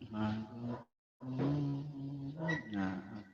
Magugulog na ako.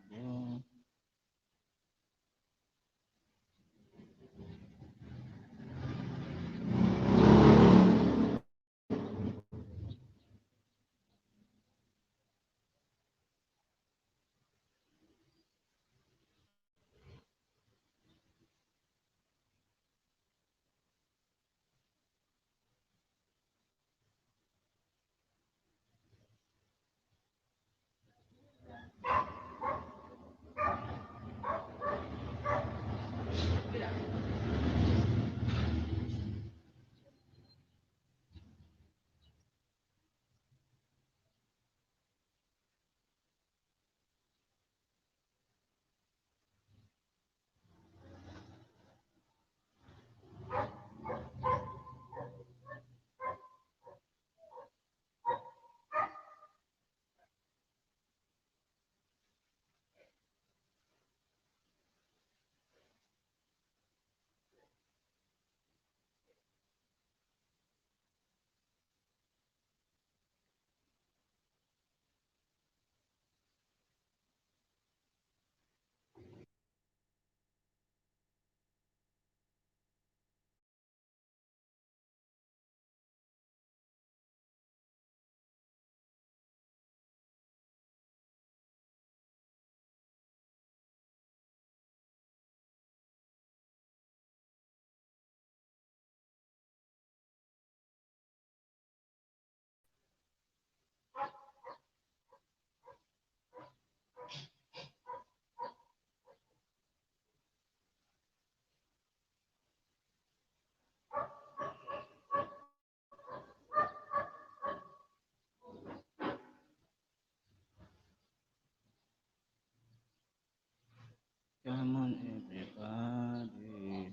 Come on everybody.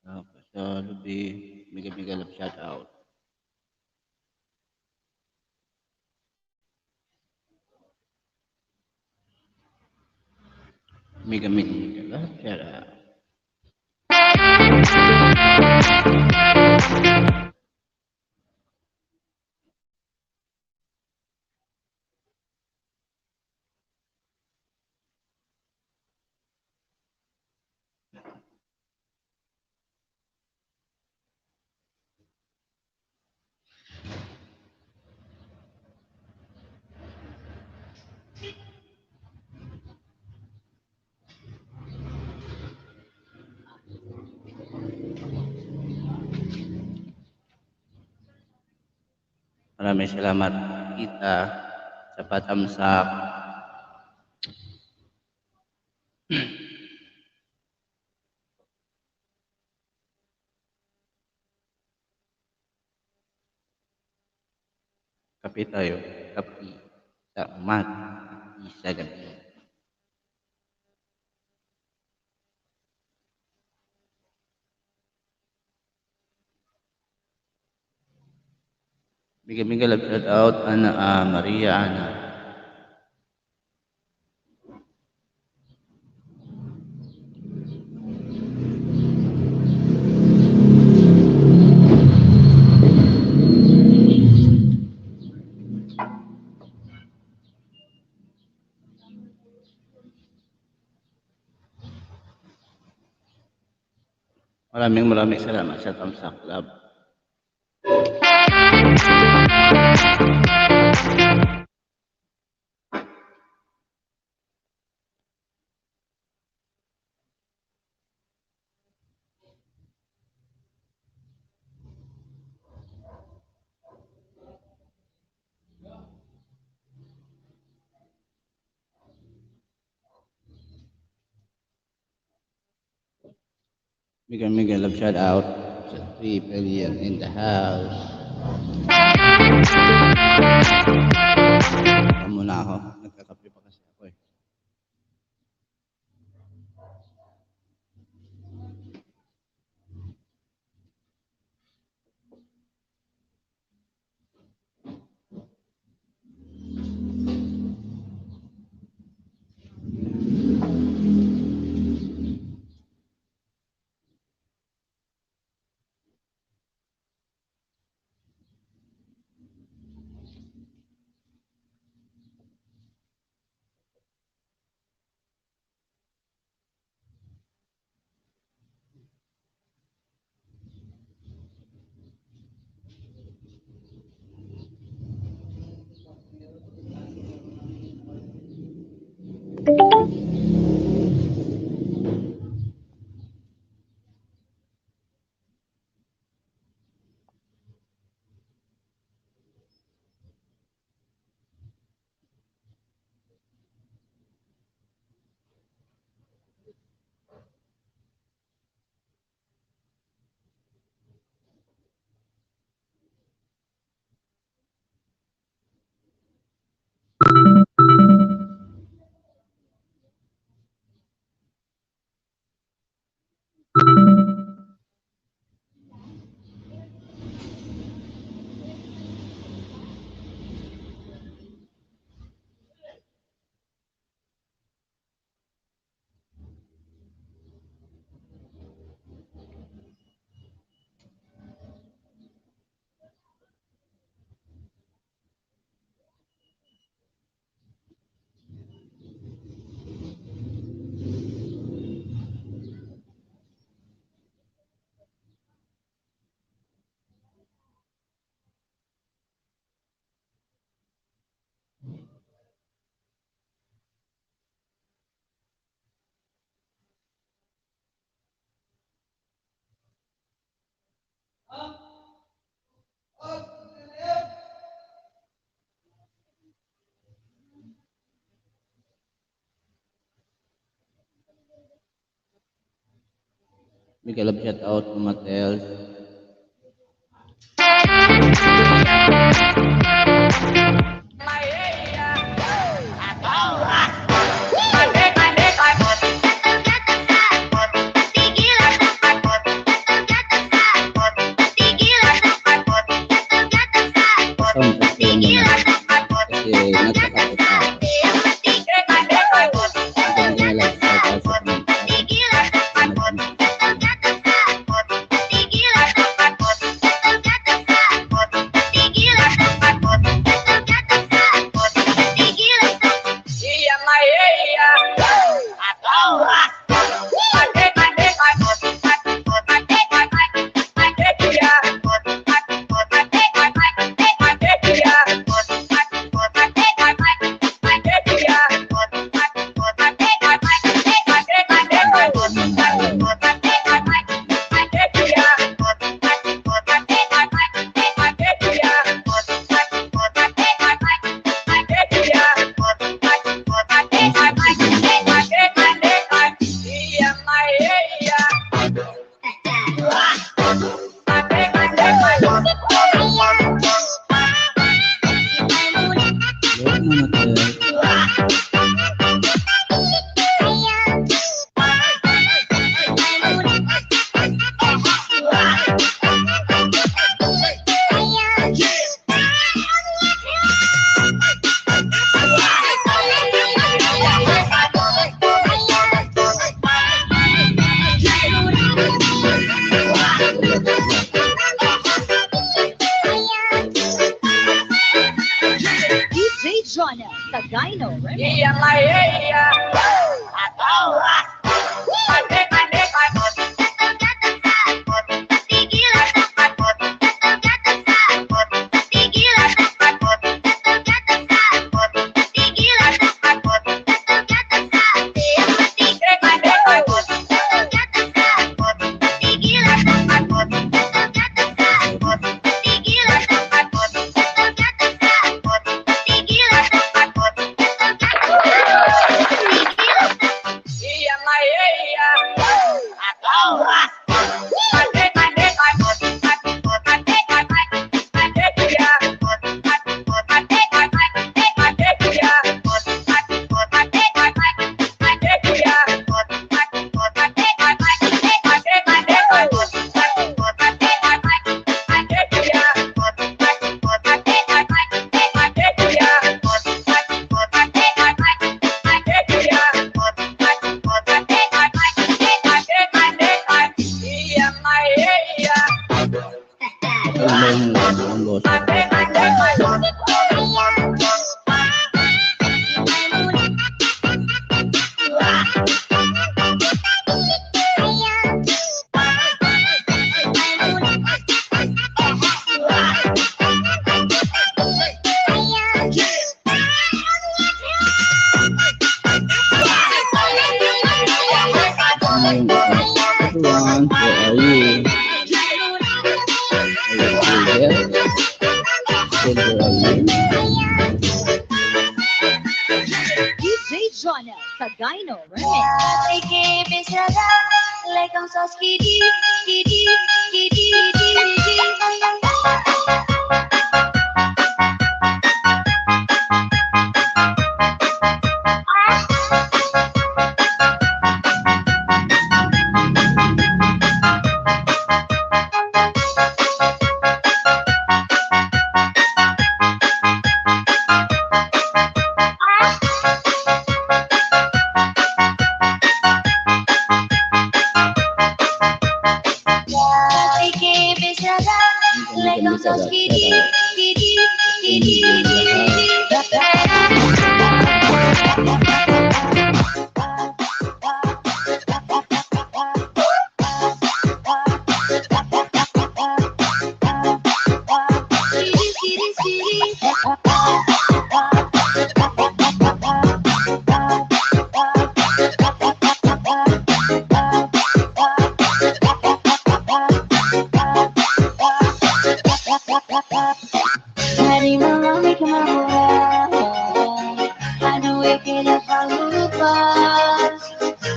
Ako sa lubi. Mega love shout out. Mega love shout out. Maraming salamat kita sa patamsak. Kape tayo. Kape sa umaga. Isa gabi. Mega love shout out Ana Maria Ana. Maraming salamat sa Tamsak Club. Mega love shout out sa 3 billion in the house. Muna ako. Nagkakape pa kasi ako eh. Bigyan love shout out to Matels.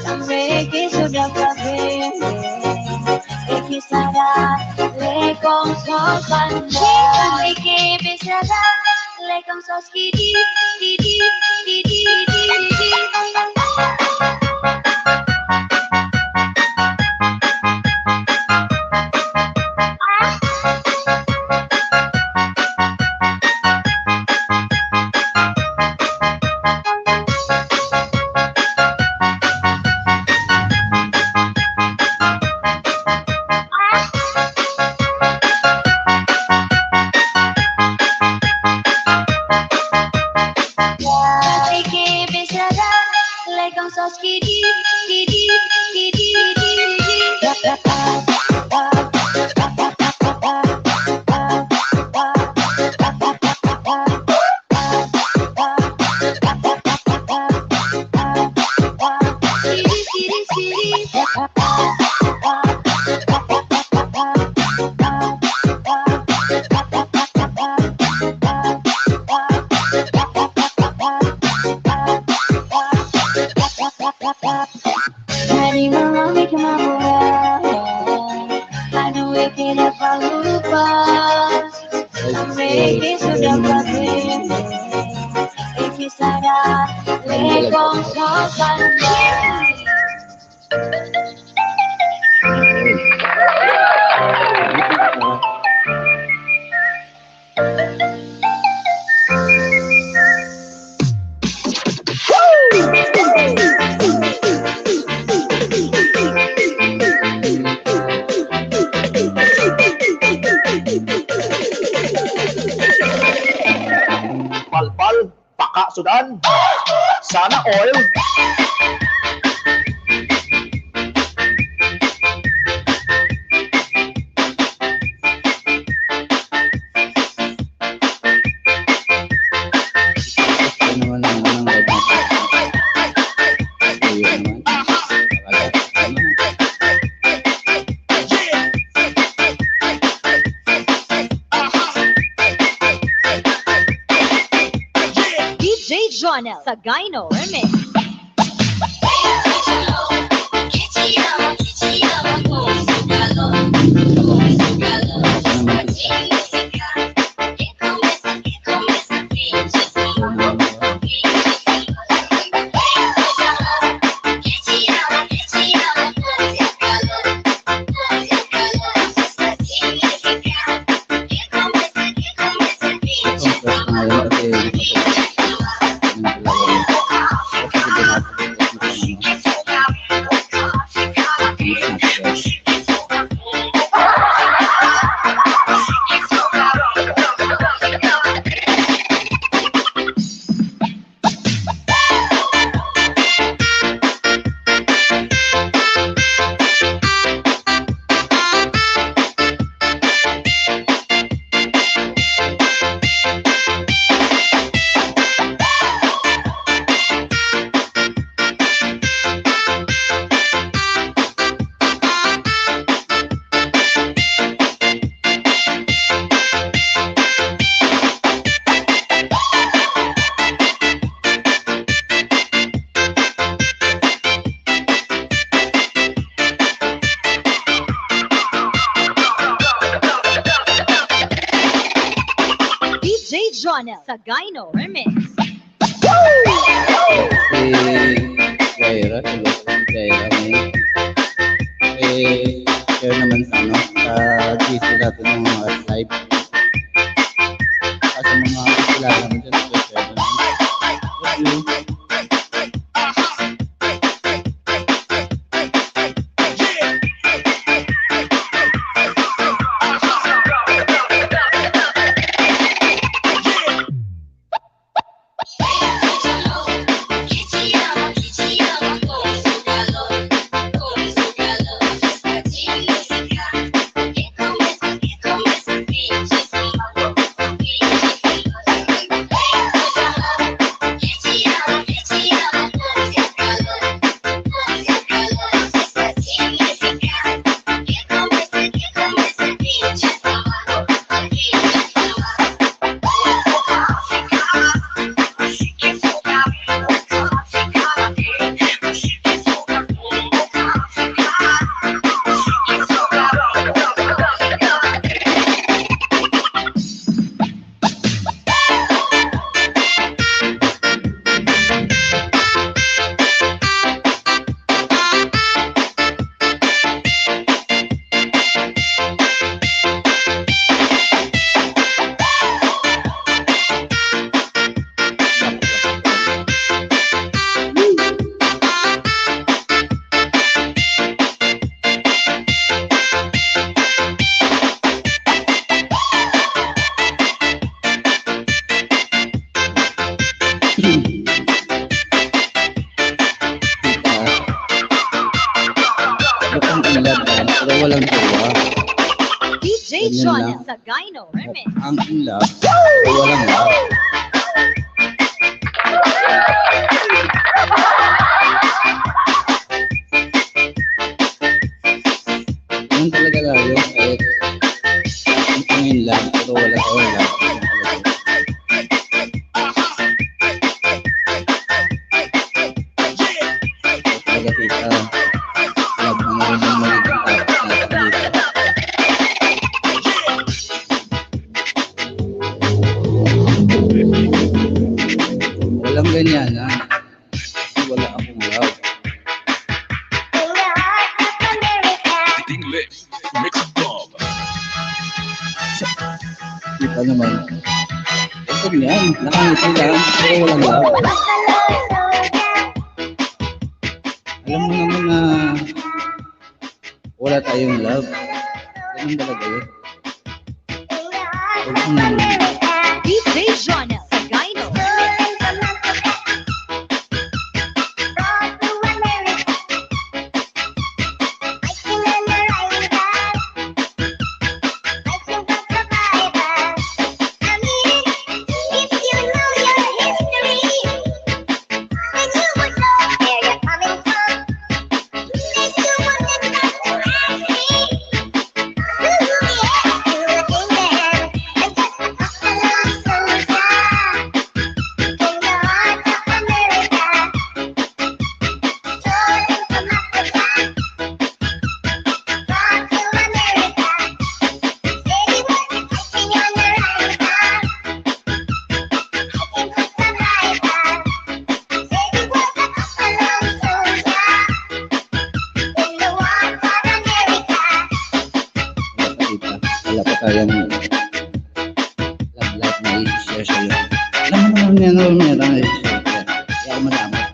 Sampai ke sudah kabeh Pandai ke besara, lekang sos kidi, kidi, kidi, kidi. Sos kidi, kidi, kidi, kidi. Hari malam kemana? Aduh, kita lupa. Sampai sudah berakhir. Kisah lekong sopannya. Palpal, paka sudan, sana all. Jonel Sagayno Remix. Jonel Sagayno Remix. Jaira, Jaira ngayon. Share naman sa GC natin ng mga live. Sa mga kakilala mo dyan, share naman. Thank you. Sagayno Remix. Ang in love, pero walang love. Ganun talaga lalo, kahit ang in love, pero wala tayong love. Talaga tita, love mo na rin yung magiging tapos na pag-ibig. Walang ganyan ha. Wala akong love. English Mix Club. Kita naman. Ito yan. Nakangiti lang. Pero walang love. Alam mo naman na wala tayong love. Ganun talaga yun. Huwag mong DJ Jonel Sagayno Remix. wala pa tayong love na i-share sa'yo. Alam mo naman yan, meron na i-share ko. Kaya ako malaman.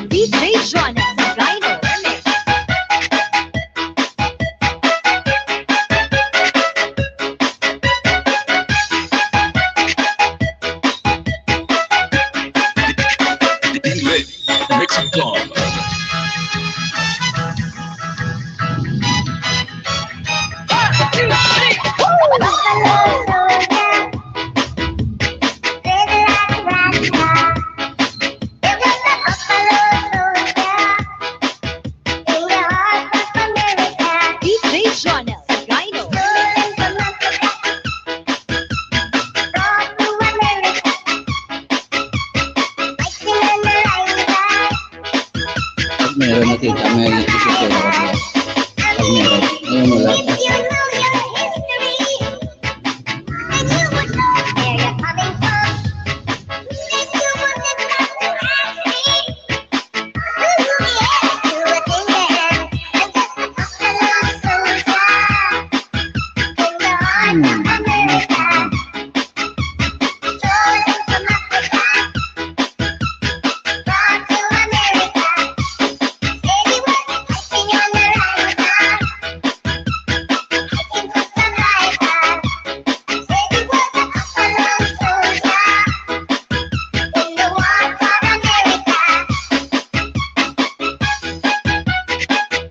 DJ Jonel Sagayno Remix. English Mix Club. DJ Jonel Sagayno Remix. Pag meron nakita, may i-share ako sa'yo. Pag meron, ngayon wala pa.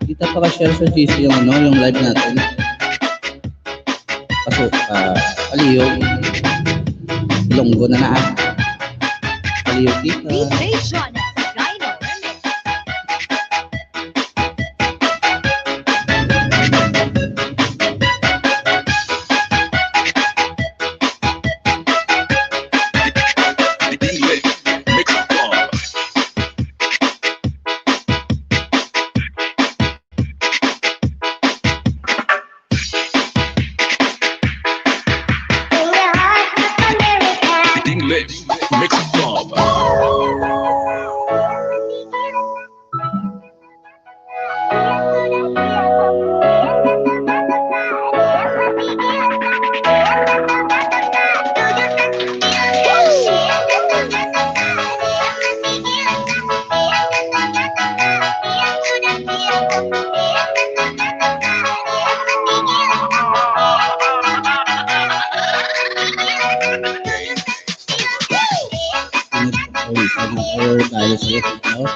Kita pa-share sa GC yung yung live natin. Kaso, Aliyo, Longgo na na. Aliyo kita. DJ Jonel Sagayno Remix. English Mix Club. English Mix Club. Or tayo sa ito.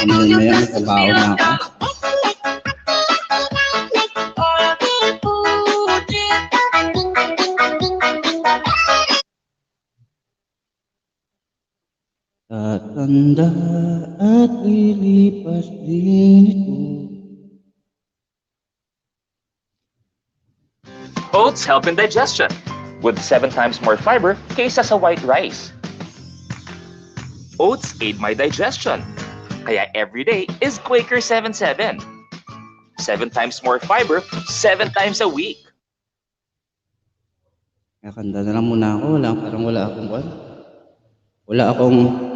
Maya may trabaho na ako. Tatanda at lilipas din ito. Oats help in digestion with 7 times more fiber kaysa sa white rice. Oats aid my digestion. Kaya every day is Quaker 7-7. 7 times more fiber, 7 times a week. Kakanda na lang muna ako. Parang wala akong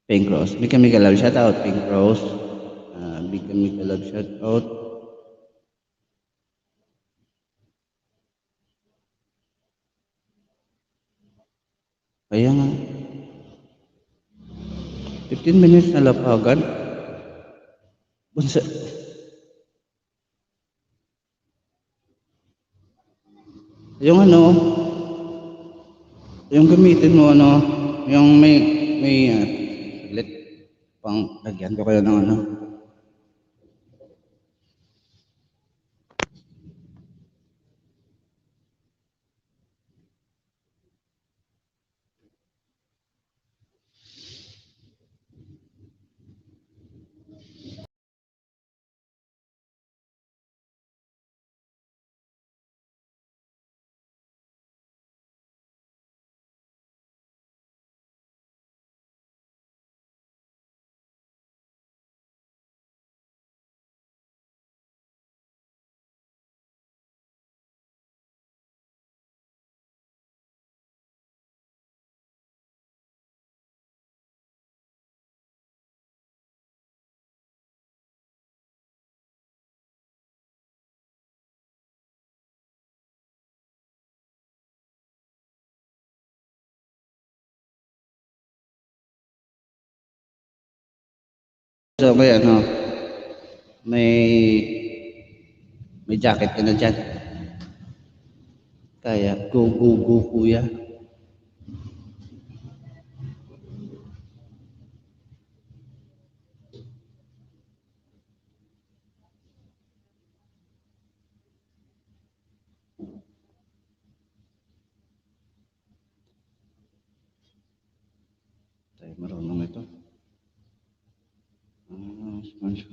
Pink Rose. Big Mika Love shout out, Pink Rose. Big Mika Love shout out. Kaya nga. 15 minutes na lapagan. Bunsa. Yung ano, yung gamitin mo ano, yung may saglit, pang lagyan ko kayo ng ano. So may ano, may jacket ka na dyan. Kaya go go go kuya. Tayo marunong ito. Sponsor.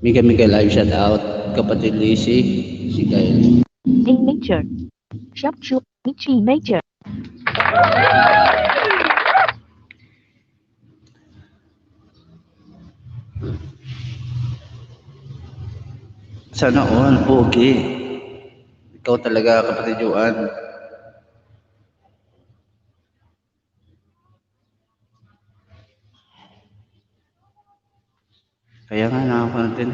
Mika live shout out. Kapatid Lizzy, si Kyle. In nature. Shop shop Michi nature. Sana all, pogi. Ikaw talaga kapatid Juan. Kaya nga nakaka natin.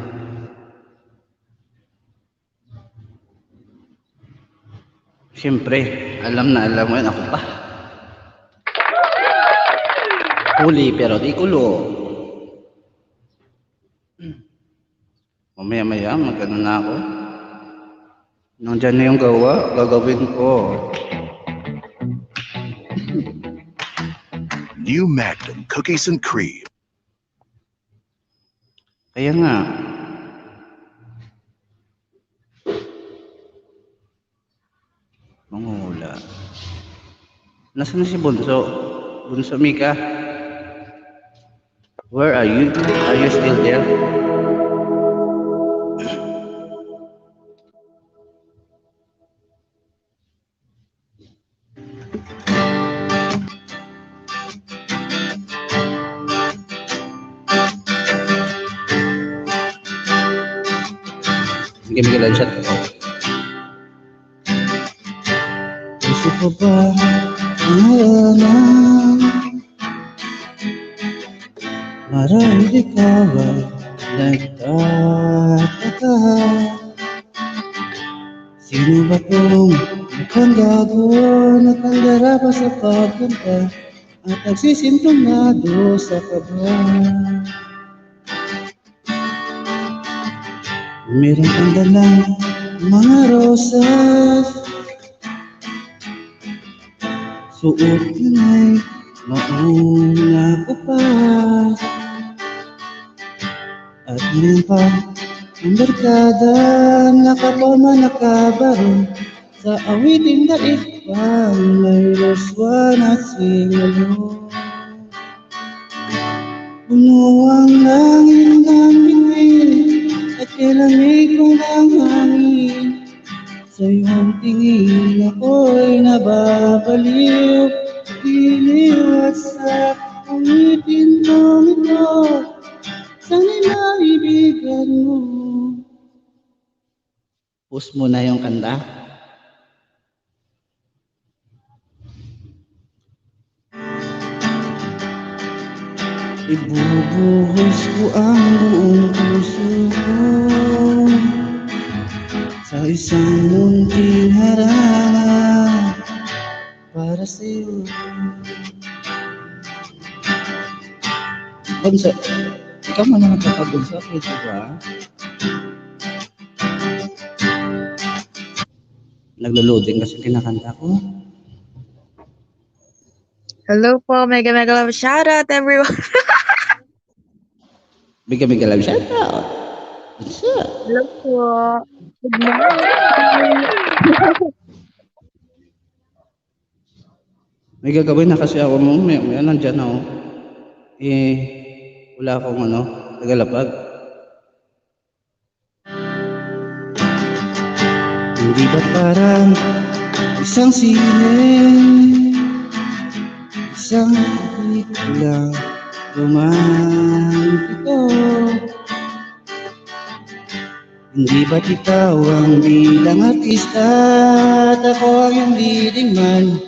Siyempre, alam na alam mo yun, ako pa. Huli pero di kulo. Mamaya-maya, magano na ako. Nandiyan na yung gawa, gagawin ko. New Magnum Cookies and Cream. Kaya nga. Mangula. Nasaan na si Bunso? Bunso Mika? Where are you? Are you still there? Game ka lang shot. Gusto ko ba malaman marahil ikaw ay Nagtataka, sino ba tong mukhang gago natandara pa sa pagkanta at nagsisintonado sa kaba? Meron kang dalang mga rosas, suot yun ay mauna ko pa. At meron pa ang barkada nakapama nakabaro sa awiting dait pang may roswan at singalo. Puno ang langit ng bituin at kilamig kong ang hangin. Sa iyong tingin ako'y nababaliw, giliw at sa awitin kong ito. Sana'y maibigan mo. Post mo na yung kanta. Ibubuhos ko ang buong puso ko sa isang munting harana para sa'yo. Bunso, ikaw man ang nagkakabunso, pwede ba? Naglo-loading kasi kinakanta ko. Hello po, mega mega love shoutout everyone. Bigyan love shout out. Bunso. Hello po. Good morning. May gagawin na kasi ako mo. May nandyan ako. Wala akong tagalapag. Hindi ba parang isang sine, isang pelikula romantiko? Hindi ba't ikaw ang bilang artista at ako ang iyong leading man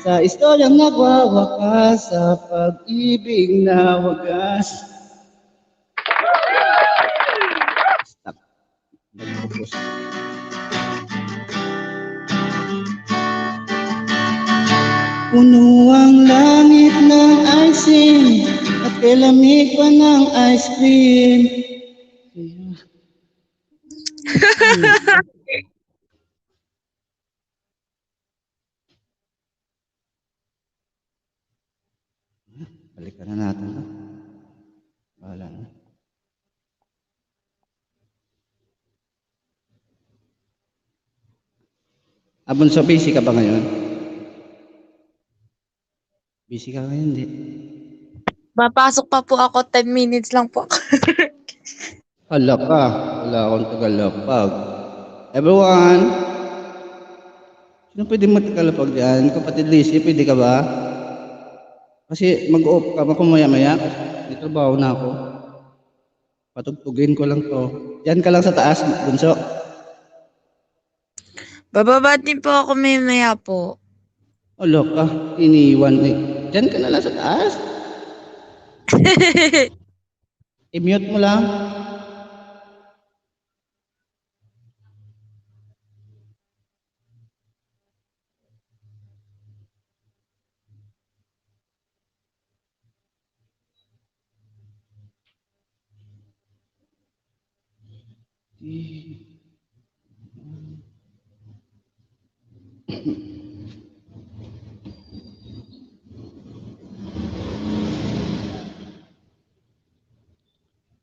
sa istoryang nagwawakas sa pag-ibig na wagas? Stop. Nag-focus. Puno ang langit ng icing at kalamig pa ng ice cream. Balikan na natin to. Bahala na. Bunso, busy ka ba ngayon? Busy ka ngayon, di? Papasok pa po ako, 10 minutes lang po. Hala ka, wala akong tagalapag. Everyone, sino pwede magtagalapag dyan? Kapatid Lizzie, pwede ka ba? Kasi mag-off ka, makumaya-maya. May trabaho na ako. Patugtugin ko lang to. Diyan ka lang sa taas, Bunso. Bababa din po ako maya po. Hala ka, iniwan eh. Diyan ka na lang sa taas. I-mute mo lang.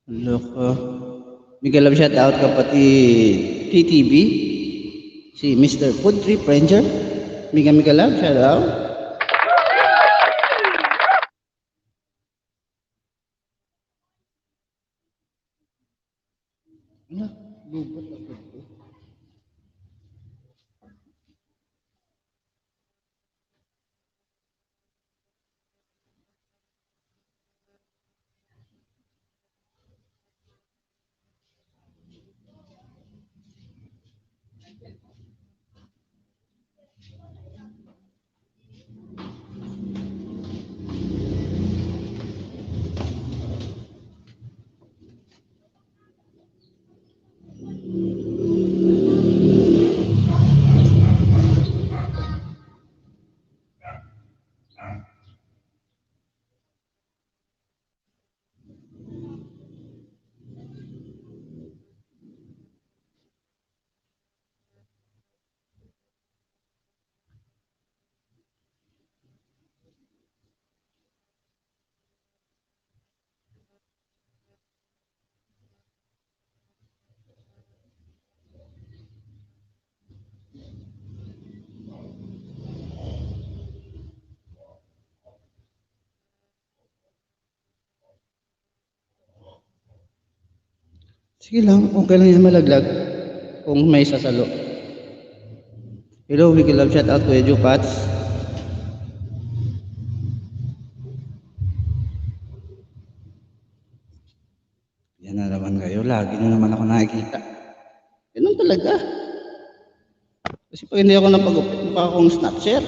Hala ka. Miguel love shout out kapatid TTV. Si Mr. Food Trip Ranger. Miguel love shout out. Ano? Gubat ako. Sige lang, okay lang yan malaglag. Kung may sasalo. Hello, Wiki Love, shout out to Edu Pats. Yan na naman kayo, lagi nyo naman ako nakikita. Ganun talaga. Kasi pag hindi ako napag-upit, mukha akong snatcher.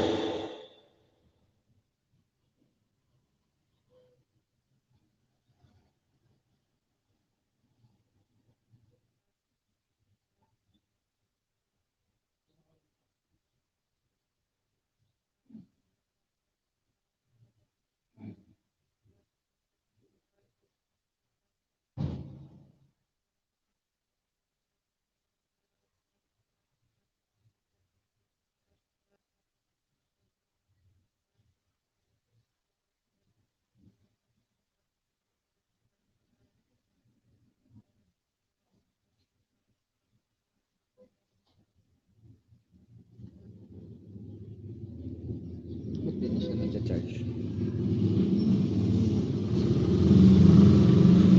Ba't dito siya nag-charge?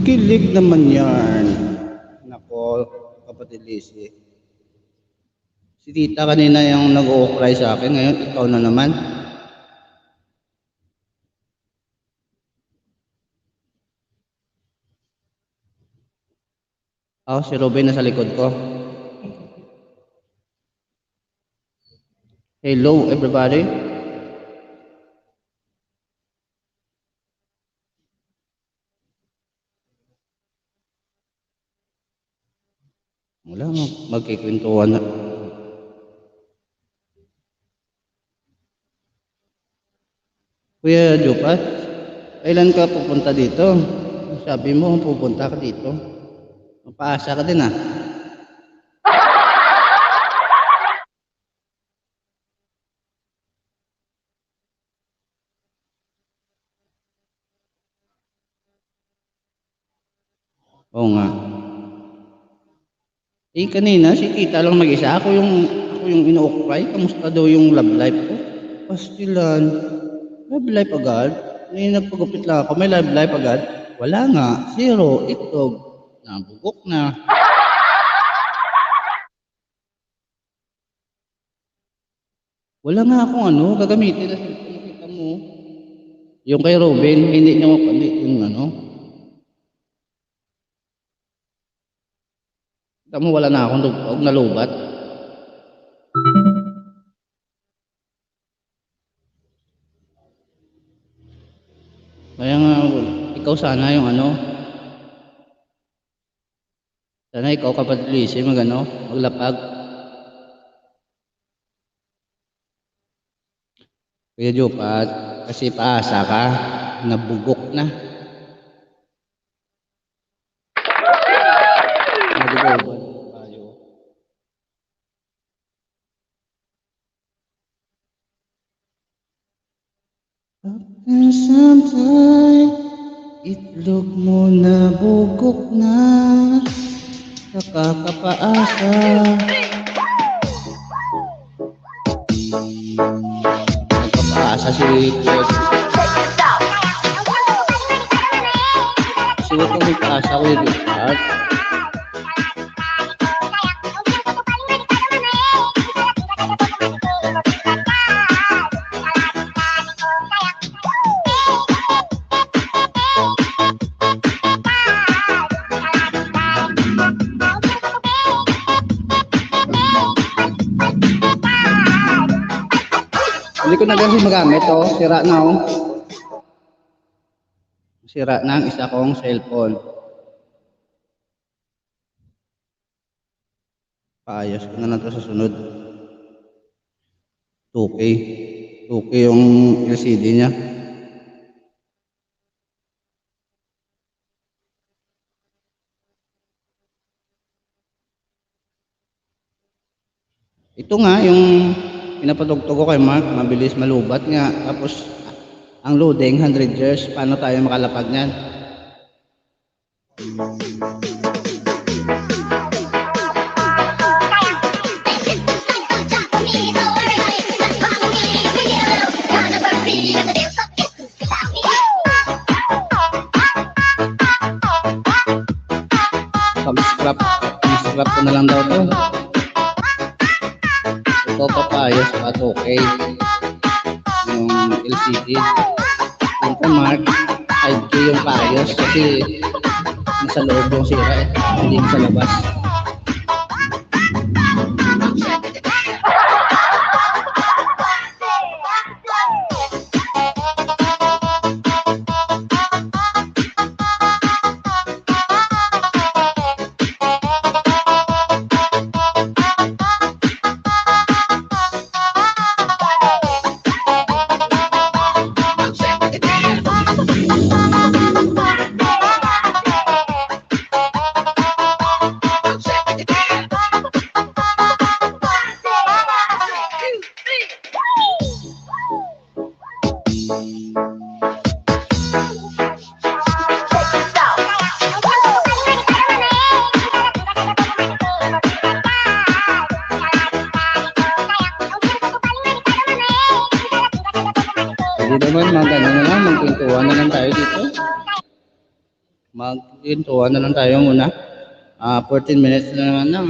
Kilig naman yan. Nako, kapatid Lizzie. Si tita kanina yung nag-o-cry sa akin, ngayon ikaw na naman. Ako, si Robin nasa likod ko. Hello everybody. Wala, magkikwentuhan na. Kuya Jupat, kailan ka pupunta dito? Sabi mo pupunta ka dito. Mapaasa ka din ah. Oo nga. Eh kanina si tita lang mag-isa. Ako yung ino-occupy. Kamusta daw yung love life ko? Pastilan. Love life agad? Ngayon nagpagupit lang ako. May love life agad? Wala nga. Zero. Itlog. Nabugok na. Wala nga akong gagamitin na nakita mo. Yung kay Robin, hindi niya mapali yung Kita mo wala na akong dugtog na lubat. Kaya nga, ikaw sana yung sana ikaw kapatid Lizzie maglapag. Kuya Jupat, kasi paasa ka, nabugok na. Nabugoban tayo. Sometimes, itlog mo nabugok na, nakakapaasa. Nagpapaasa si Kuya. Sino ko may paasa Kuya Jupat? Hindi ko na kasi magamit sira na Sira na ang isa kong cellphone. Paayos ko na lang ito sa sunod. 2K. 2K yung LCD niya. Ito nga yung pinapatugtog ko kay Mark, mabilis malubat nga. Tapos ang loading 100 years, paano tayo makalapag niyan? Subscribe na lang daw to. Ito papayos at okay. Yung LCD. Yung Mark, 5K yung paayos kasi nasa loob yung sira eh. Hindi sa labas. Hindi naman mag-ano na lang, magkwentuhan na lang tayo dito. Magkwentuhan na lang tayo muna. 14 minutes na naman lang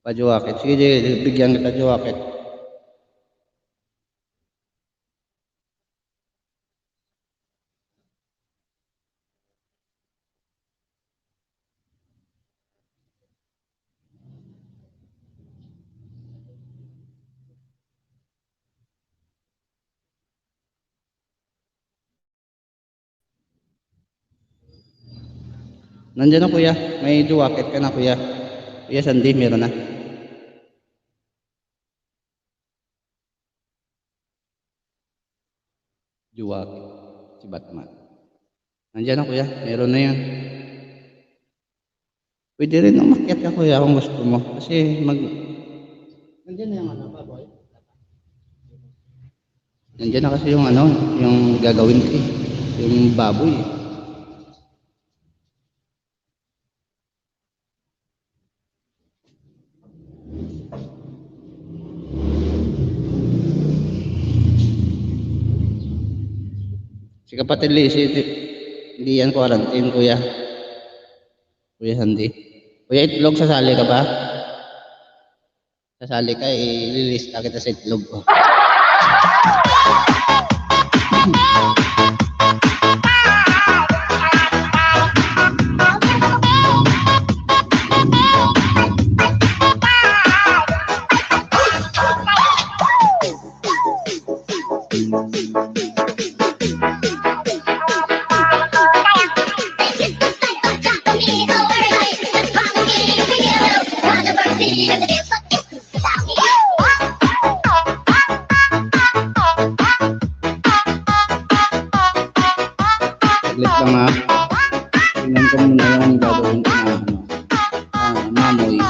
Pa-Joakit. Sige, bigyan kita Joakit. Nandiyan na kuya. May Joakit ka na kuya. Kuya Sandy, meron na. Joakit. Si Batman. Nandiyan na kuya. Meron na yan. Pwede rin umakyat ka kuya kung gusto mo. Kasi nandiyan na yung ano pa boy. Nandiyan na kasi yung ano, yung gagawin ko eh. Yung baboy eh. Si kapatid Lizzie, hindi yan quarantine, kuya. Kuya Sandy. Kuya, itlog, sasali ka ba? Sasali ka, ililista kita sa itlog ko. Saglit lang ha. Tingnan ko muna yung gagawin ko na mamoy.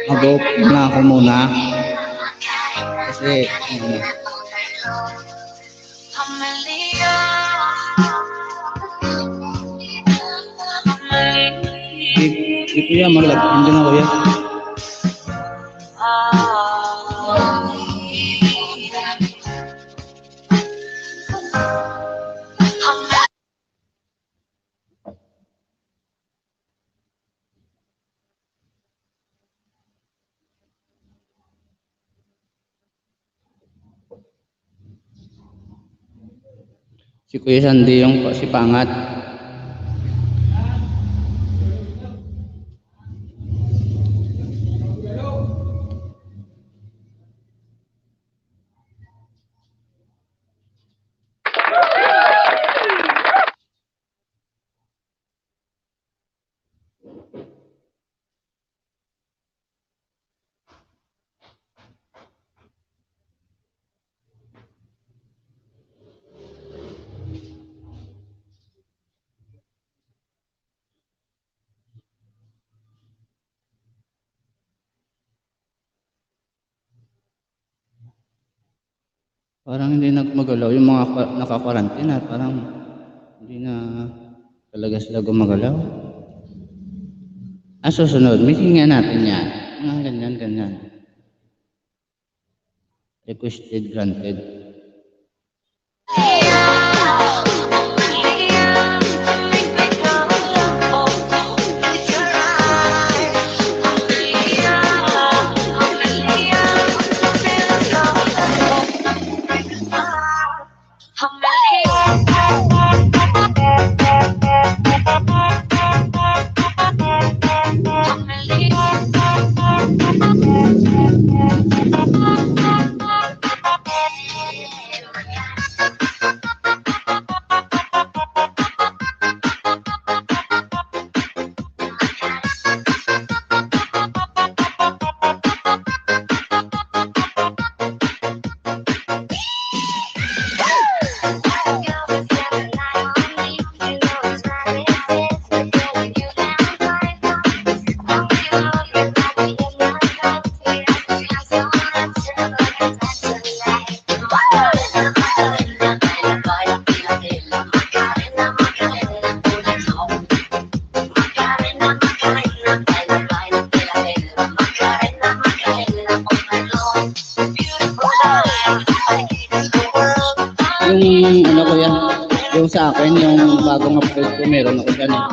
Mag-open na ako muna. Kasi, di kuya, mag-login din ako kuya. Si Kuya Sandy yung si Pangat. Parang hindi nagmagalaw yung mga naka-quarantine, parang hindi na talaga sila gumagalaw. Susunod, meeting nga natin yan. Mga ganyan. Requested, granted. Yung sa akin, yung bagong upload ko, meron ako dyan eh.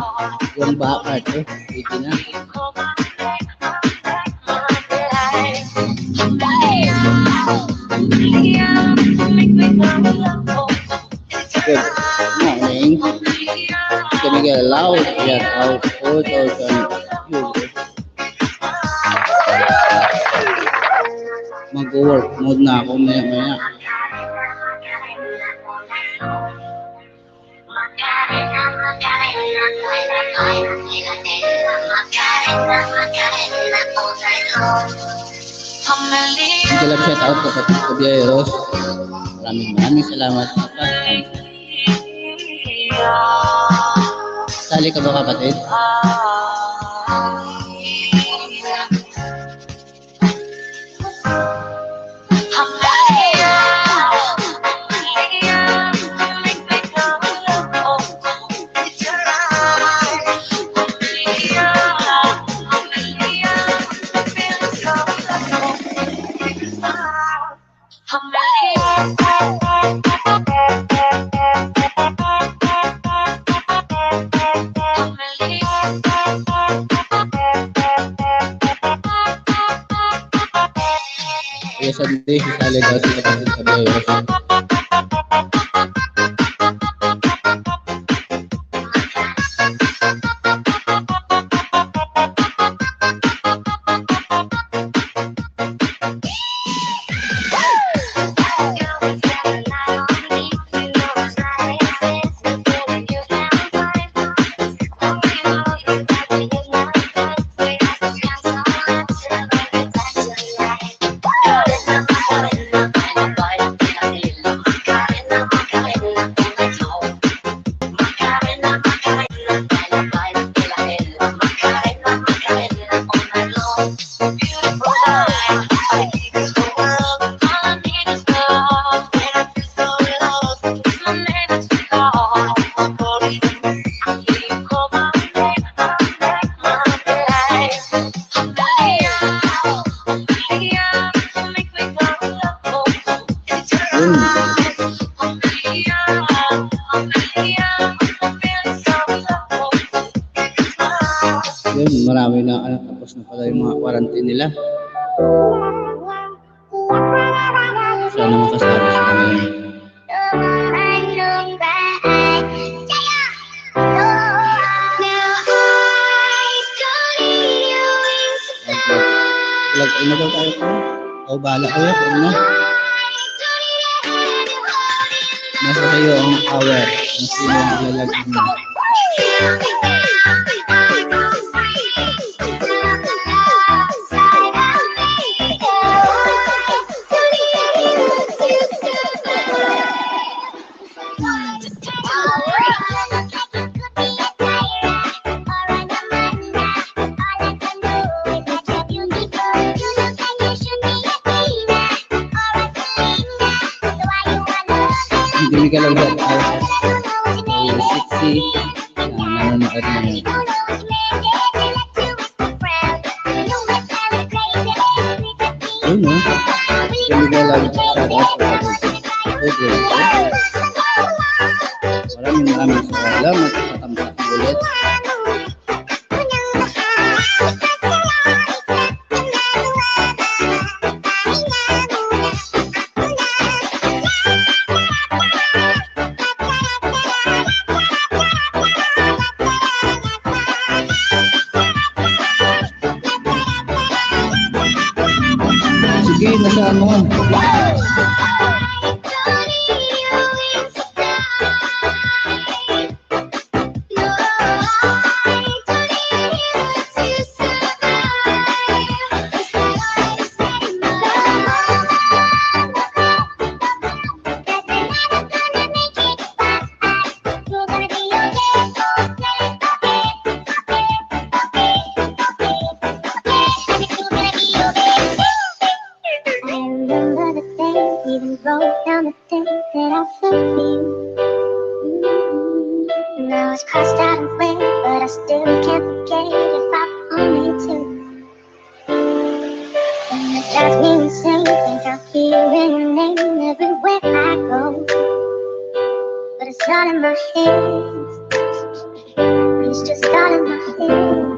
Yung back art, 80 na. Good morning. Can we get loud? Yes, output or can you? Mag-work mode na ako maya-maya. Galap shout out kapatid ko Bieros. Maraming salamat. Sali ka ba kapatid? Yes, Sunday, sisali daw si kapatid sa Bieros. Yun, marami na tapos na pala yung mga quarantine nila. Sana makasali sila ngayon. Ay, na daw tayo po. O, bahala kayo kung ano. Nasa kayo ang power. Kung sino ang lalagyan mo. Hindi ka lang dyan. Ay, sexy. Nanonood mo yun. Ayun, no? Hindi ka lang dyan. Maraming salamat sa tamsak ulit. Sige, nasaan mo? Even wrote down the things that I felt for you. Now it's crossed out and way, but I still can't forget if I wanted to. And it drives me insane, think I'm hearing your name everywhere I go. But it's not in my head, it's just not in my head.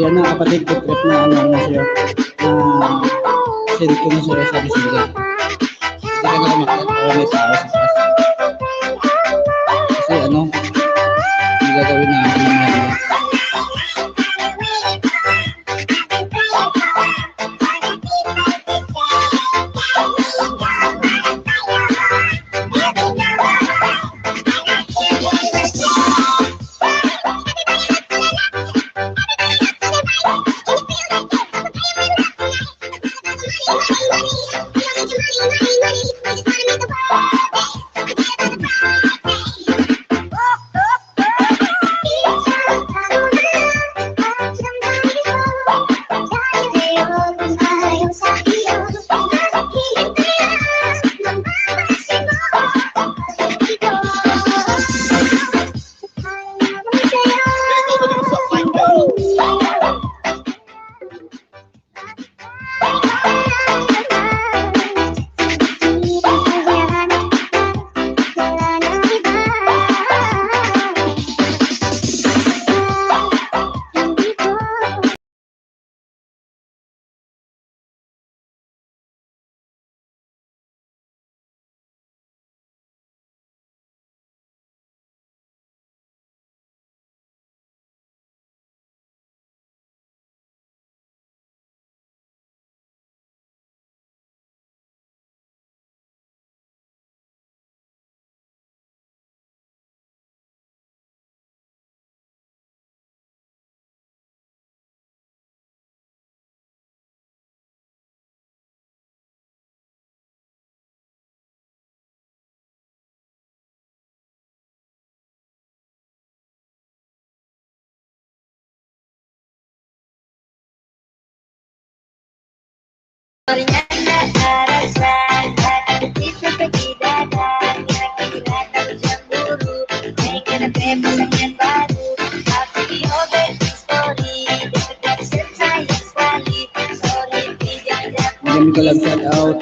Yan ang kapatid ko trip na ano na siya. Send ko na siya sa Messenger. Hindi ka na makakita para may tao sa taas. Kasi ano, hindi gagawin namin yung mga Maraming kalab shout out.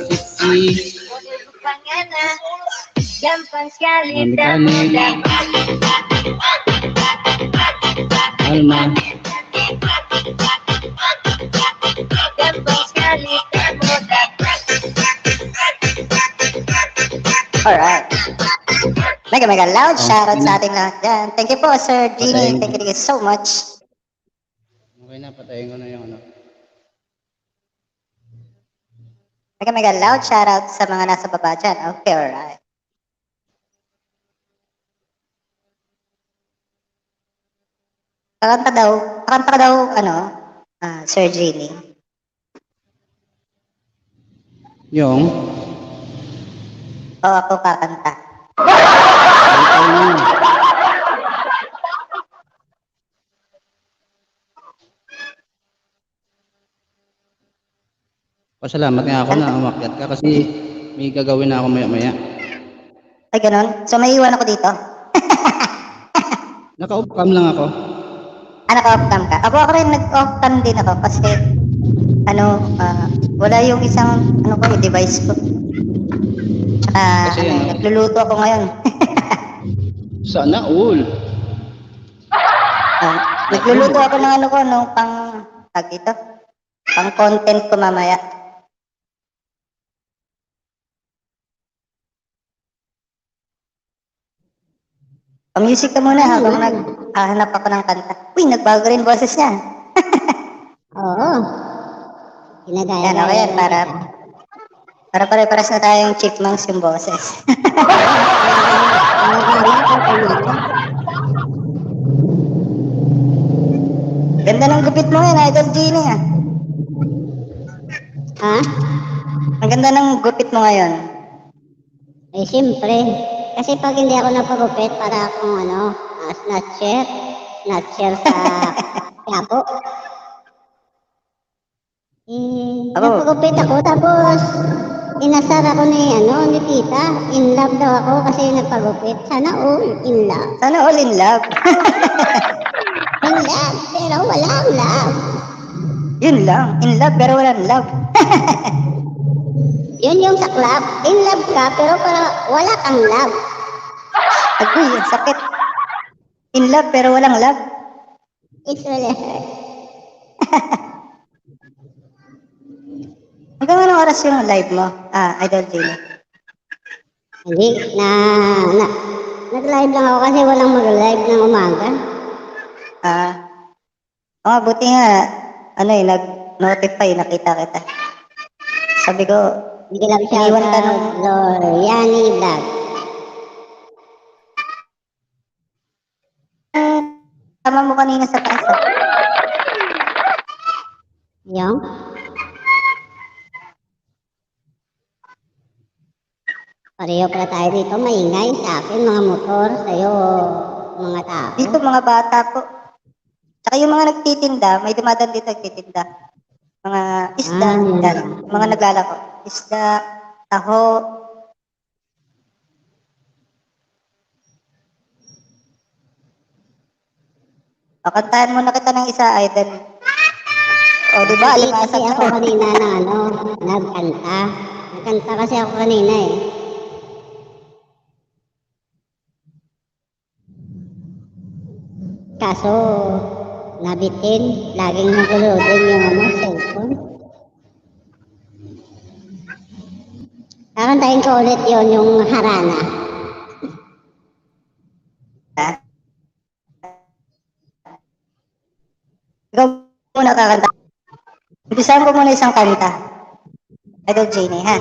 Sixty. Mechanic. Alma. Alright. Mega loud shoutout sa ating lahat dyan. Thank you po, Sir Genie. Thank you so much. Okay na, patayin ko na yung ano. Mega loud shoutout sa mga nasa baba dyan. Okay, alright. Kakanta ka daw, Sir Genie. Yung. O ako kakanta. Ikaw na. Pasalamat nga ako na umakyat ka kasi may gagawin na ako maya-maya. Ay, ganun. So, may iwan ako dito. Naka-off cam lang ako. Naka-off cam ka. Ako rin nag-off cam din ako kasi, wala yung isang, device ko. Tsaka, Kasi nagluluto ako ngayon. Sana all. Nagluluto ako ng pang content ko mamaya. Music ka muna habang naghahanap ako ng kanta. Uy, nagbago rin boses niya. Oo. Ginagaya. Yan, okay yan. Para pare-paras na tayong chipmunks yung boses. Ganda ng gupit mo yan, Idol Genie ah. Ha? Ang ganda ng gupit mo ngayon. Eh, siyempre. Kasi pag hindi ako napagupit, para akong snatcher sa Quiapo. Napagupit ako, tapos inasar ako ni tita. In love daw ako kasi nagpagupit. Sana all in love. Sana all in love. In love, pero walang love. Yun lang, in love pero walang love. Yun yung sa club. In love ka, pero wala kang love. Agoy, ang sakit. In love pero walang love. It's really hurt. Hanggang anong oras yung live mo, Idol Genie? Hindi, nag-live lang ako kasi walang mag-live ng umaga. Buti nga, nag-notify, nakita kita. Sabi ko, Hindi lang siya iniwan ka sa nung, Loriani Vlog. tama mo kanina sa taas. Yung? Pareho pala tayo dito, maingay sa akin, mga motor, sa'yo, mga tao. Dito mga bata po. Tsaka yung mga nagtitinda, may dumadaan dito nagtitinda. Mga isda, yan, mga naglalako. Isda, taho. Kantahan mo na kita ng isa, Idol. O, di ba? Hindi kasi Alimasag ako na. kanina nagkanta. Nagkanta kasi ako kanina eh. Kaso, nabitin, laging nagulodin yung cellphone. Kakantahin ko ulit yon yung harana. Ikaw muna kakanta. Umpisahan ko muna isang kanta. Idol Genie, ha?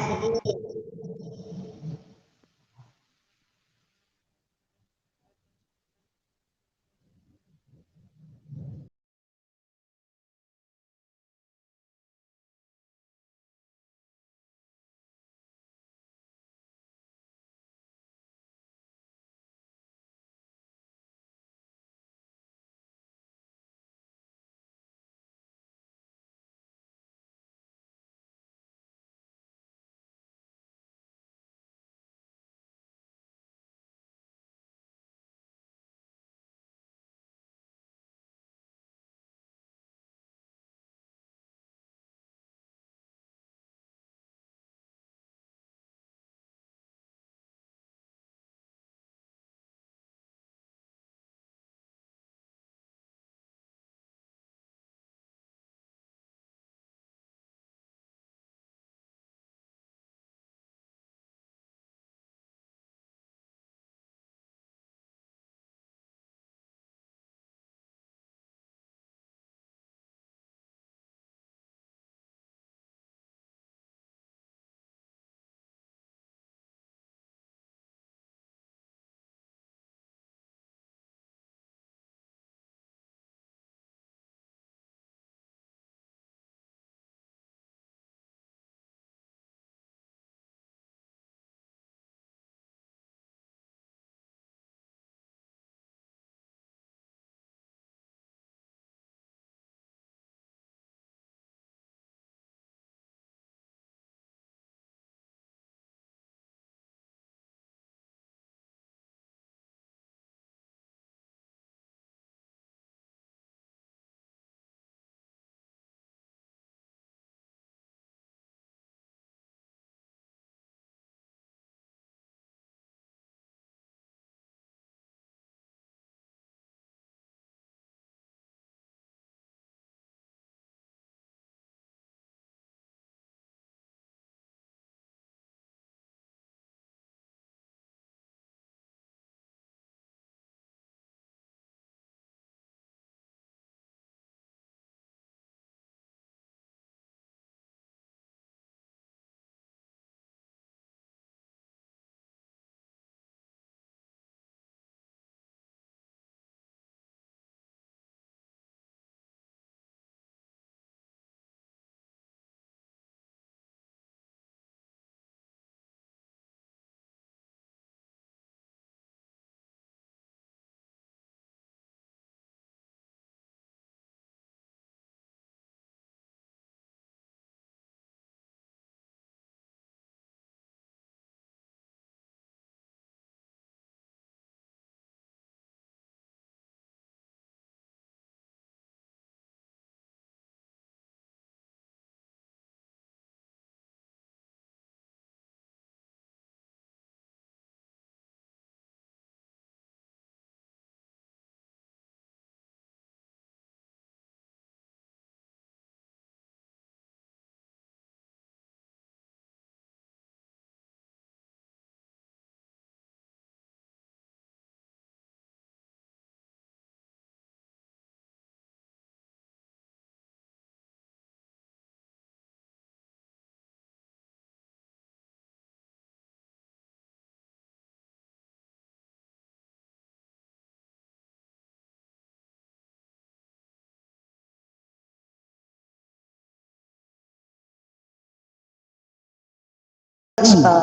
Coach ko.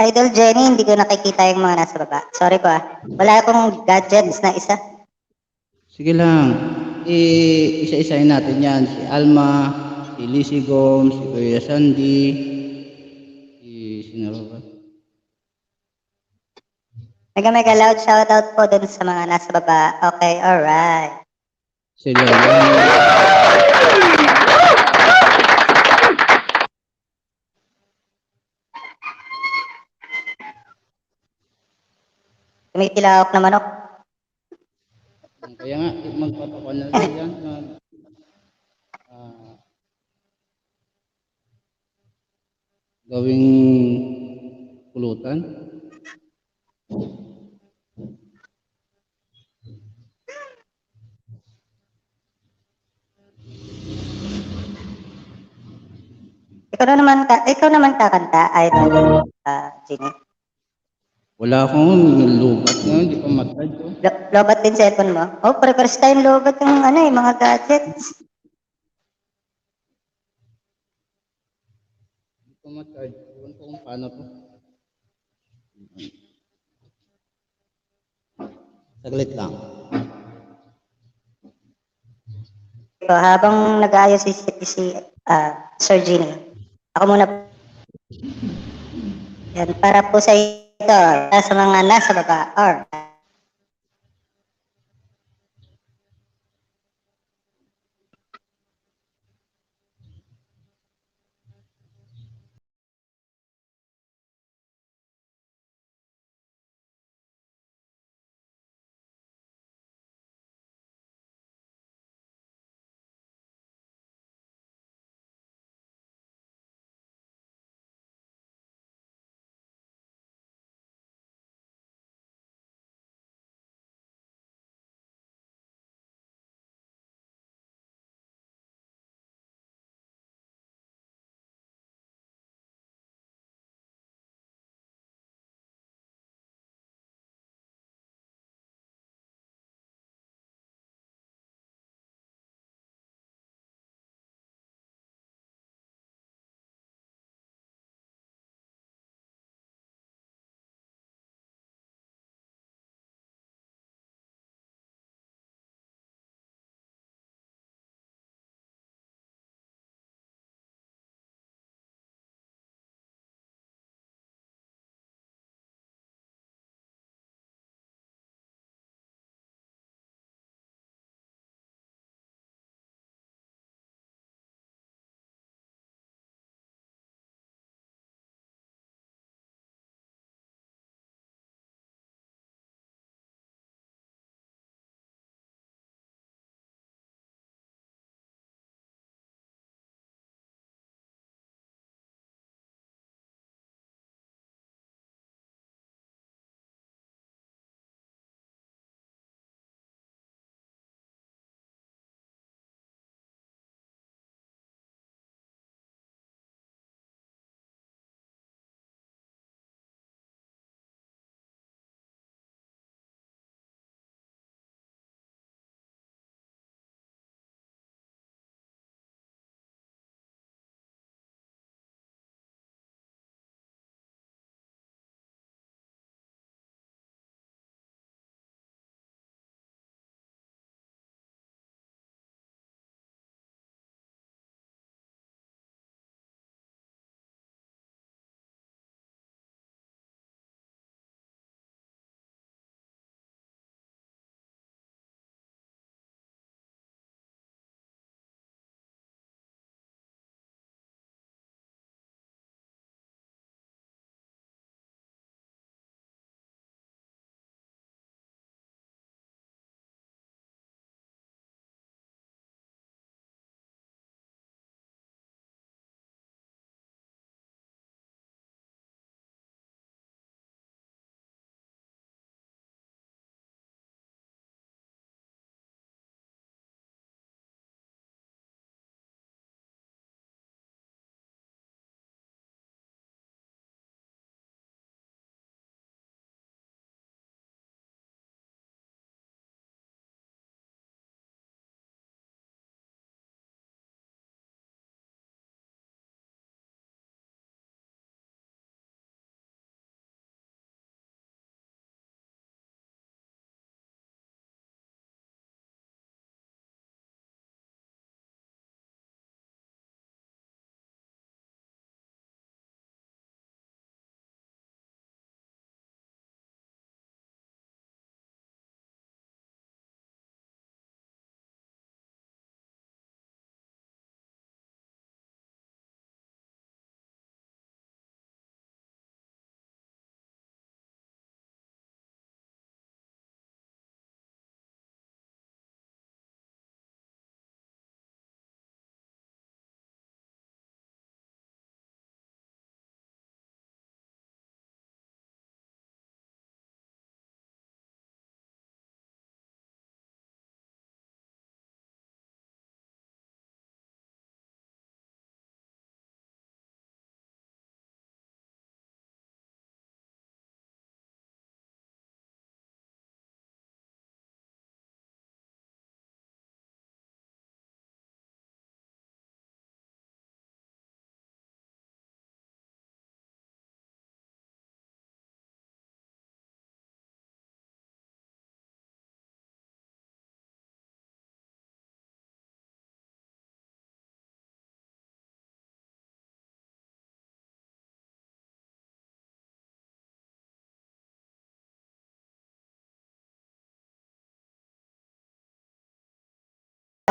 Idol Jenny, hindi ko nakikita yung mga nasa baba. Sorry po ah. Wala akong gadgets na isa. Sige lang. Isa-isahin natin yan. Si Alma, si Lizzie Gom, si Kuya Sandy, sino ba? Mega mega loud shoutout po dun sa mga nasa baba. Okay, alright. Si Lola. Tumitilawak na manok. Kaya nga, magpapakon na lang yan. Ah, gawing pulutan. Ikaw naman kakanta, Idol Jenny. Wala akong lugat nga, hindi pa matad. Oh. Lobat din cellphone mo? Oh, pare-pares tayong lobat ng mga gadgets. Hindi pa matad. Ewan ko kung paano to. Saglit lang. So, habang nag-aayos si Sir Ginny, ako muna. Yan, para po sa ito, sa mga nasa baba, or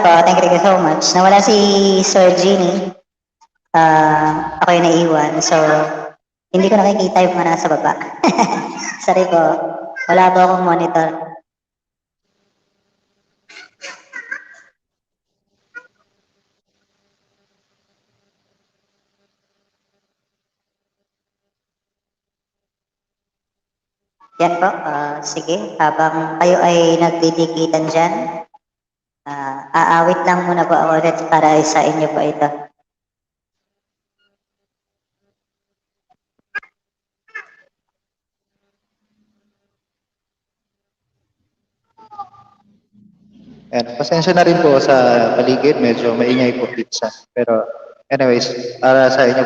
po, thank you so much. Nawala si Sir Genie. Ako yung naiwan. So, hindi ko nakikita yung mga nasa baba. Sorry po. Wala po akong monitor. Yan po. Sige. Habang kayo ay nagdidikitan dyan, aawit lang muna po ako ulit para sa inyo po ito. And pasensya na rin po sa paligid, medyo maingay po pizza. Pero anyways, para sa inyo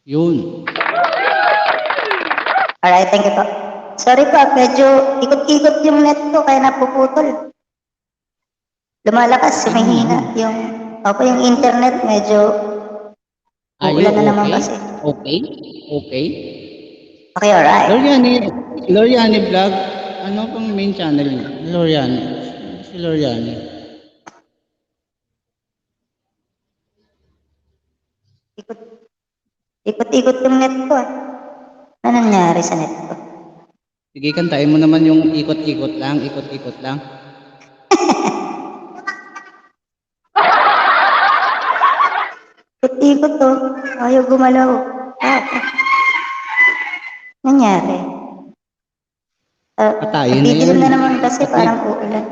Yun. Alright, thank you po. Sorry po, medyo ikot-ikot yung net ko kaya napuputol. Lumalakas, humihina yung internet medyo uulan na naman kasi. Okay? Okay? Okay, alright. Loriani Vlog. Ano pang main channel niya? Loriani. Si Loriani. Ikot-ikot yung net ko ah. Ano nangyari sa net ko? Sige, kantahin mo naman yung ikot-ikot lang. Ikot-ikot lang. Ikot-ikot to. Ayaw gumalaw. Nangyari? Patayin na Nagdidilim yan. na naman kasi parang uulan.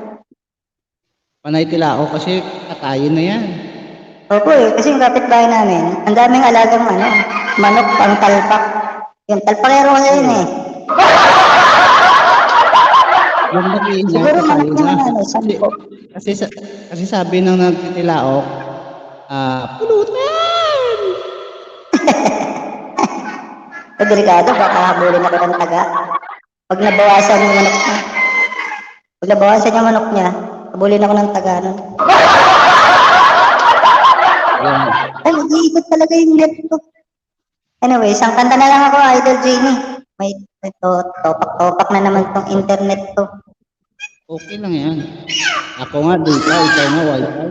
Panay tilao kasi katayin na yan. Opo kasi yung kapitbahay namin, ang daming alagang manok pang talpak. Yung talpakero ngayon eh. Yung nag-iingay Siguro manok katayin naman na. sampo. Kasi sabi ng nagtitilaok, pulutan! Delikado, baka habulin ako ng taga. Pag nabawasan yung manok niya. Pag nabawasan yung manok niya, habulin ako ng taga nun. Ay, mag-iikot talaga yung net ko. Anyway, isang kanta na lang ako, Idol Genie. May topak-topak na naman tong internet to. Okay lang yan. Ako nga data, ikaw nga wifi.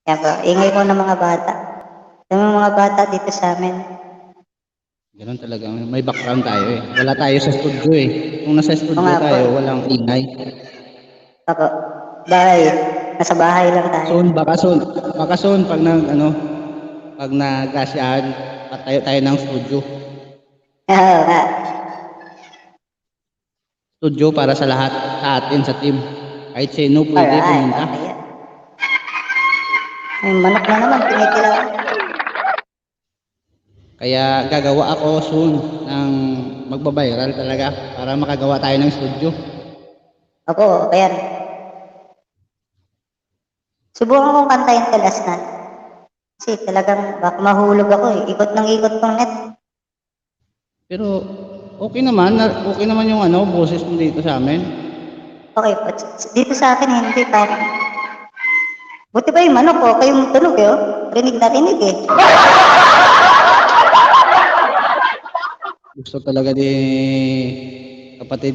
Yan po, ingay ko ng mga bata. Yung mga bata dito sa amin. Ganun talaga. May background tayo eh. Wala tayo sa studio eh. Kung nasa studio Oo nga po. tayo, walang ingay. Ako, dahil nasa bahay lang tayo. Baka soon, pag nagkasyahan, patayo tayo ng studio. Oo nga. Studio para sa lahat, sa atin, sa team. Kahit sino pwede Alright, pumunta. okay yan. May manok na naman, tinitila. Kaya gagawa ako soon ng magbabiral talaga para makagawa tayo ng studio. Ako, ayan. Subukan kong kantayin to last na. Kasi talagang baka mahulog ako eh. Ikot ng ikot tong net. Pero okay naman yung boses mo dito sa amin. Okay po. Dito sa akin, hindi parang. Buti pa yung manok ko, kayong tunog eh. Rinig na rinig eh. Gusto talaga ni kapatid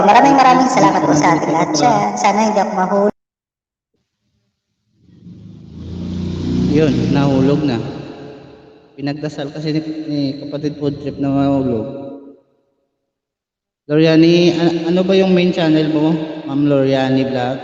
maraming salamat po sa ating lahat. Sana hindi ako mahulog. Yun, nahulog na. Pinagdasal kasi ni kapatid food trip na mahulog. Loriani, ano ba yung main channel mo? Ma'am Loriani Vlog?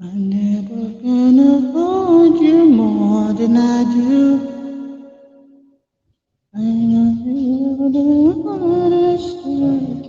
I'm never gonna hold you more than I do. I know you don't understand.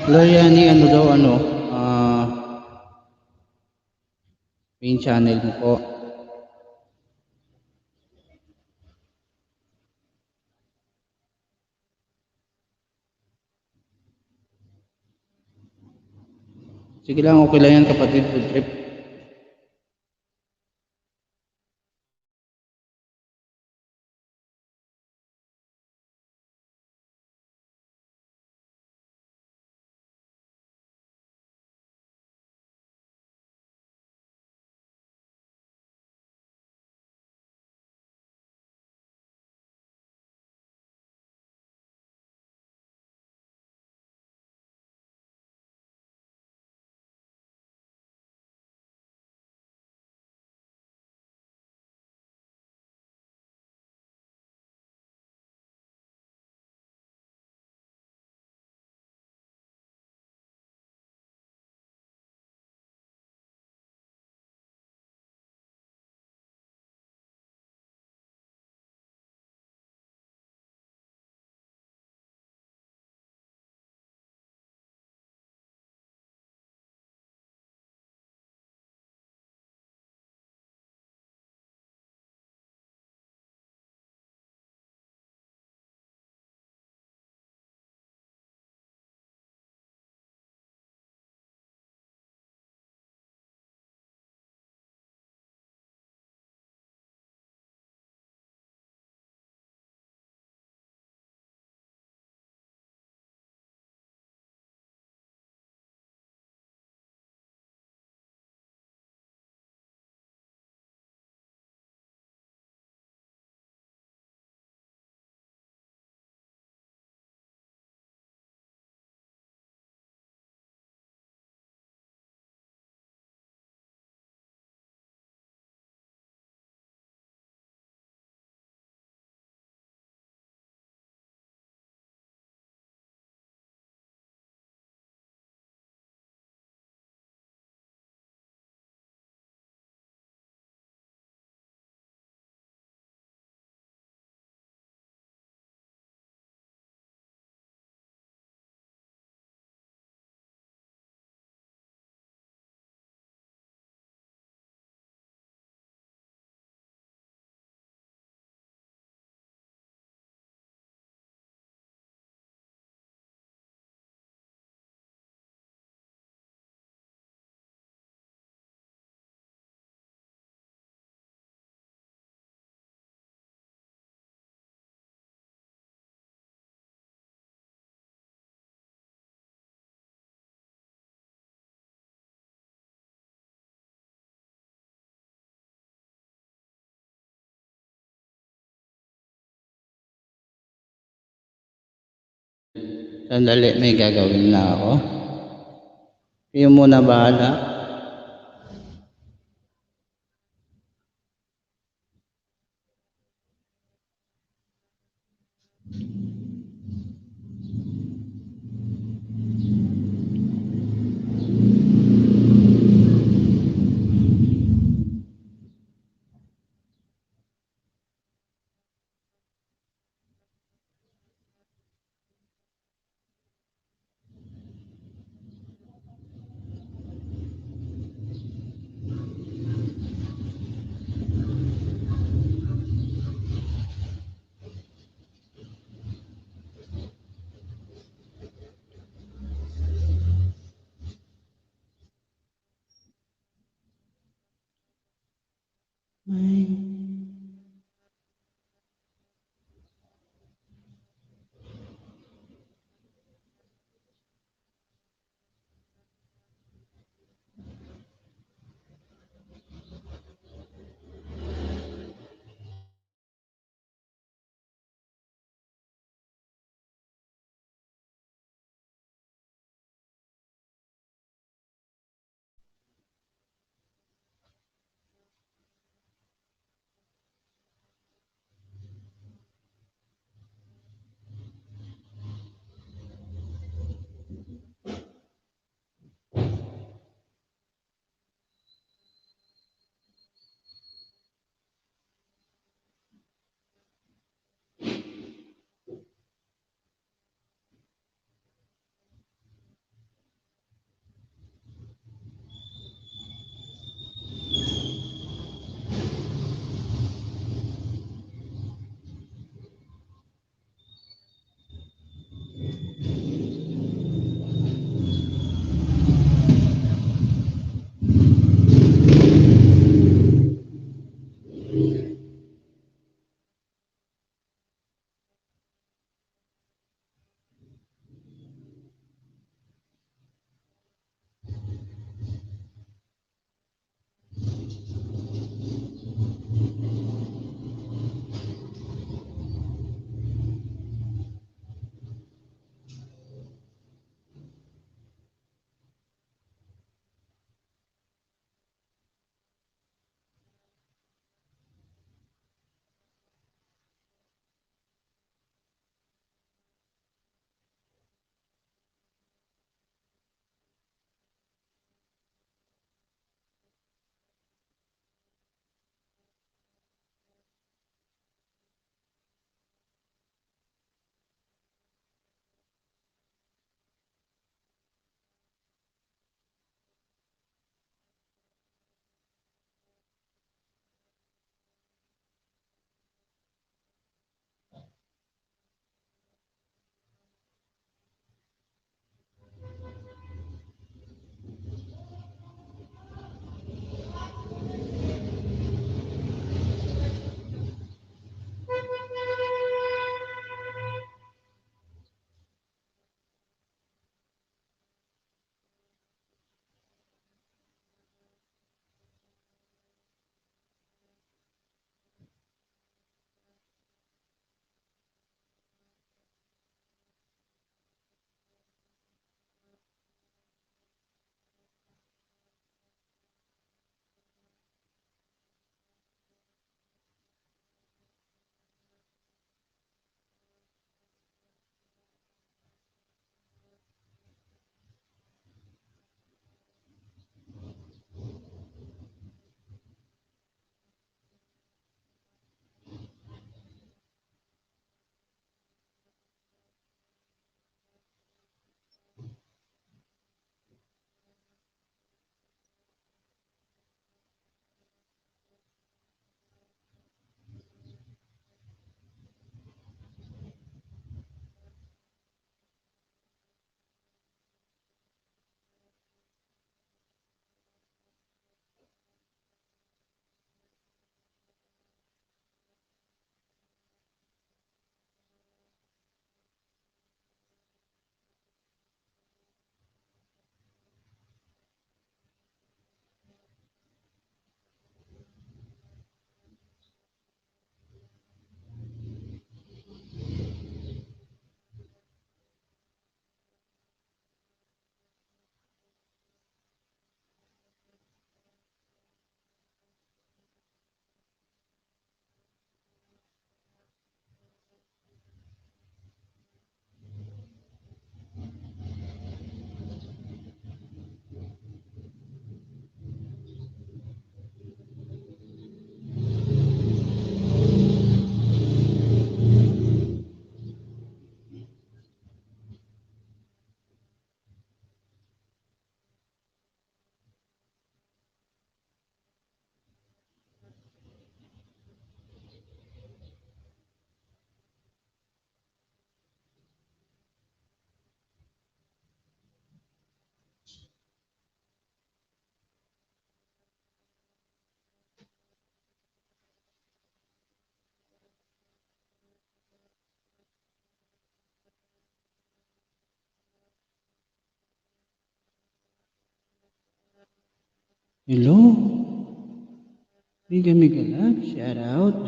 Loriani, ano daw, main channel mo po. Sige lang, okay lang yan kapatid food trip. Sandali, may gagawin na ako. Kayo muna bahala. Hello. Mega mega love. Shout out.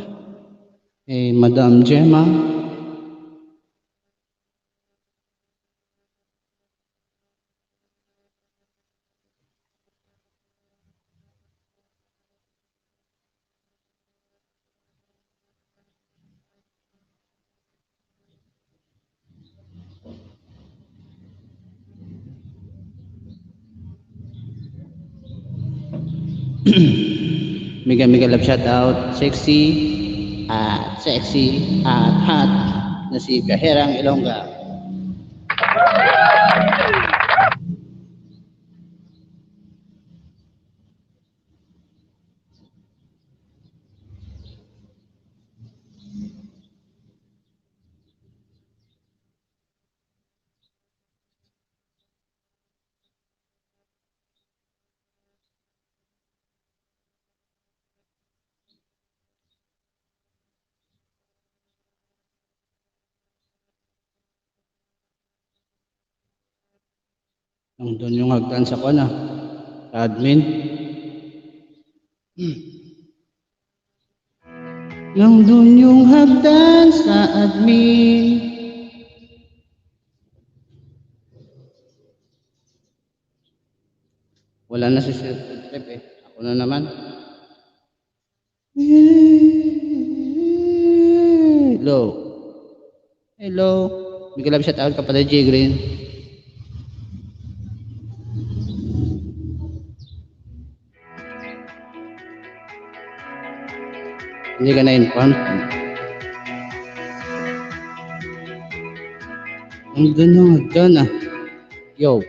Hey, Madam Gemma. Mega mega love shout out. Sexy at hot na si Gaherang Ilongga. Nandun yung hagdan sa kona. Admin. Nandun yung hagdan sa admin. Wala na si Sir Trip eh. Ako na naman. Hello. Hello. Bigla lang shout out ka pala, J Green. Hindi ka na-inform. Ang ganda ah. Yo.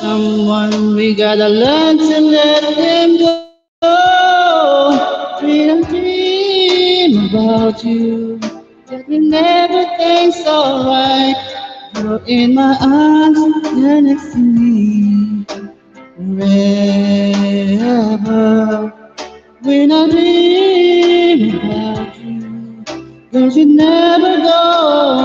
Someone we gotta learn to let them go. Dream about you. That when everything's alright. You're in my arms, you're next to me. Forever. When I dream about you. Cause you never go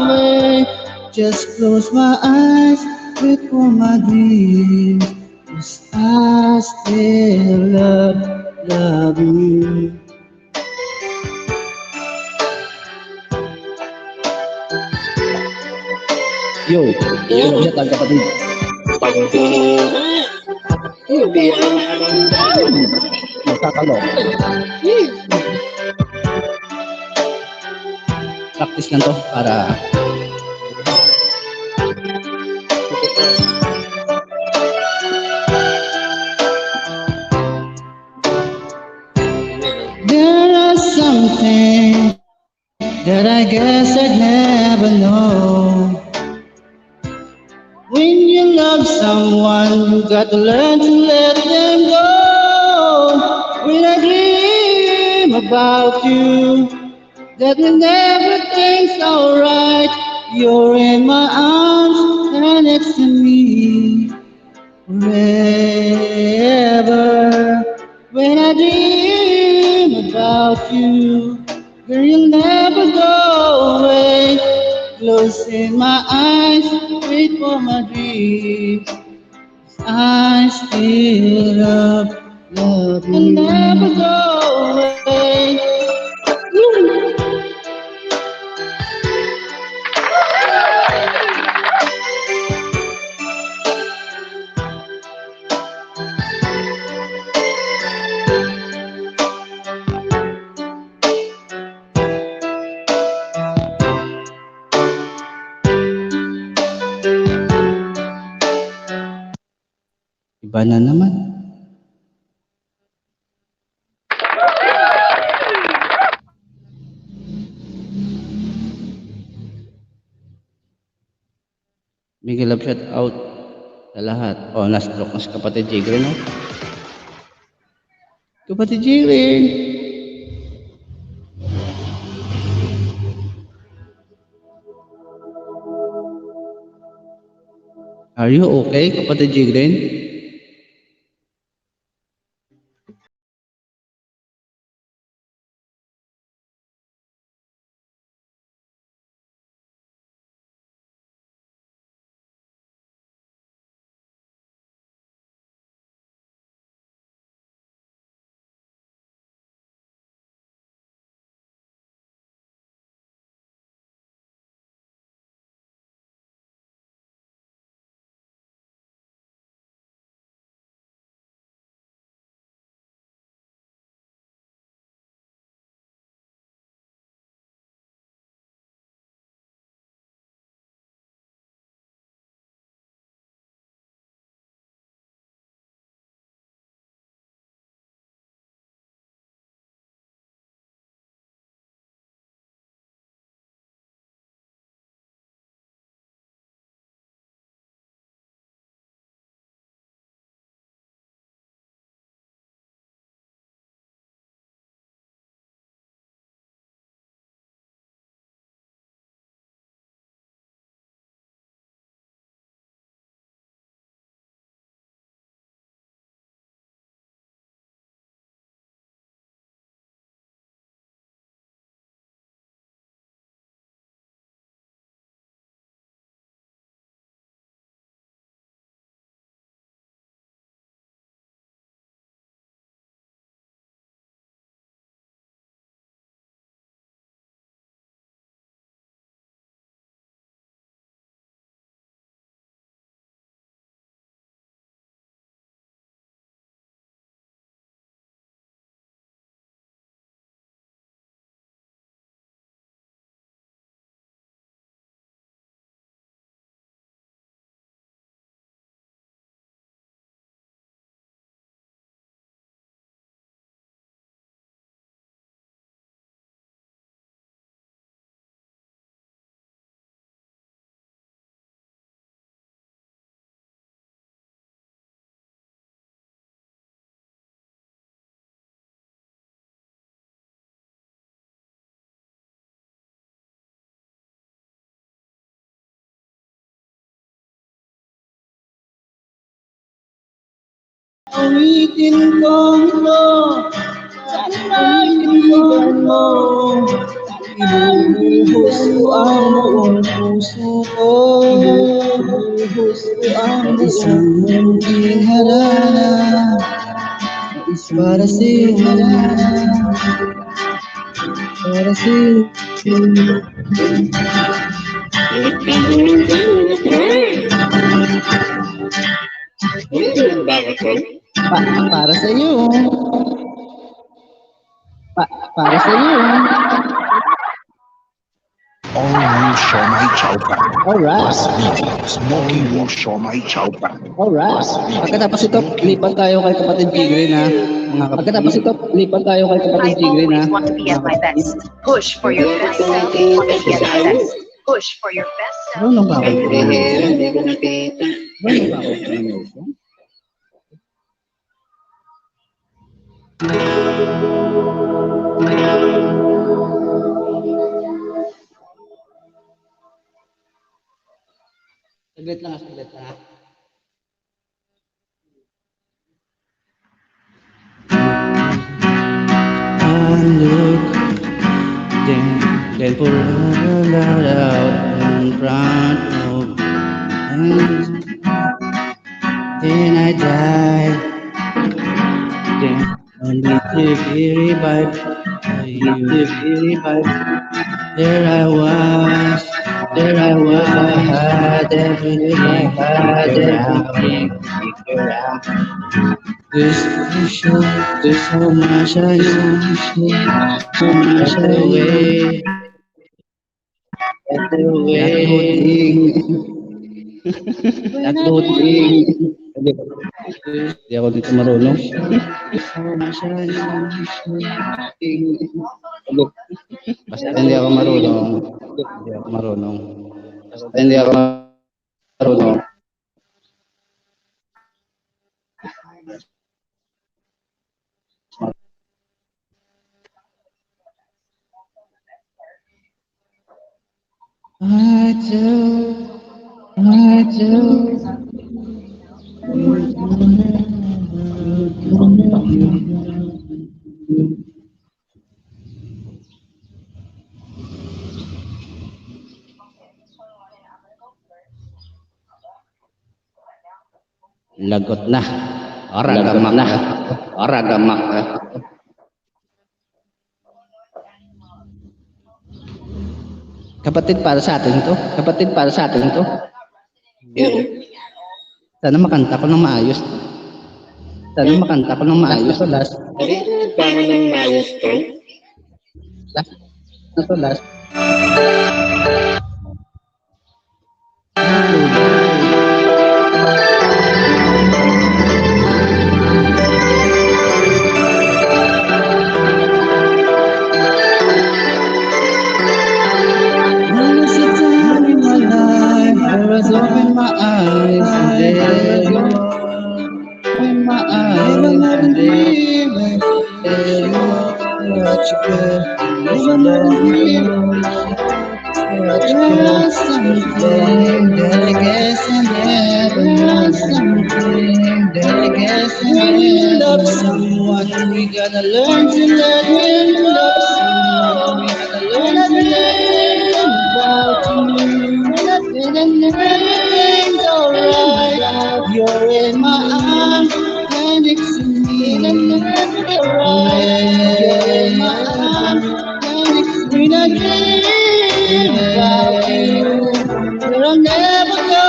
away. Just close my eyes with all my dreams. Cause I still love you. Yo, siya tayo kapatid. Magkakalong. Practice lang to para there something that I guess I'd never know. When you love someone, you got to learn to let them go. When I dream about you, that when everything's alright, you're in my arms and next to me forever. When I dream about you, girl, you'll never go away. Closing my eyes, wait for my dreams. I still love you. You'll never go away. Iba na naman. Big love shout out sa lahat. Oh, na-stroke na si kapatid Jigre, no? Kapatid Jigre! Are you okay, kapatid Jigre? Awitin kong ito sa kaibigan mo. Inuhos ko ang buong puso ko. Inuhos ko ang isang munting harana. Para sa'yo harana. Para sa'yo. Para sa iyo. Para sa iyo. All new Shomai Chowpan. Alright. Plus meaty, smoky warm Shomai Chowpan. Alright. Pagkatapos ito, lipat tayo kay kapatid Tigre na. Pagkatapos ito, lipat tayo kay kapatid I Tigre na. always want to be at my best. Push for your best self. Want to be at my best. Push for your best self. Marunong ba ako? Marunong ba ako? Saglit lang, saglit lang. Look, then pull out in front of me. Then I died. Then only to be revived. There I was, I had everything around. There's so much I so much away. Nagloading. Hindi ako dito marunong. Basta hindi ako marunong. Basta hindi ako marunong. I do. Lagot na. Aragamak na. Kapatid para sa atin to. Sana makanta ko ng maayos. Last. Paano ng maayos to? Last. Open my eyes and there you are. Open my eyes and there you are. What you good? There's something that I guess I never know. Something that I guess I never love someone. We gotta learn to let him love someone. We gotta learn to let him about you. And everything's alright. You're in my arms, and it's me. And everything's alright. You're in my arms, and it's me. I dream about you, but I'll never go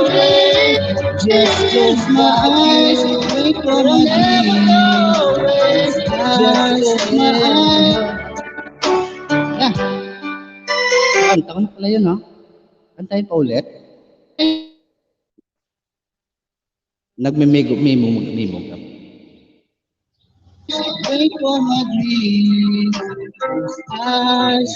away. Just close my eyes, wait for my dream. Just close my eyes. Yeah. Kanta ko na pala yun, ha? Kantahin pa ulit. Nagmimimog ka. Wait for my dream. Stars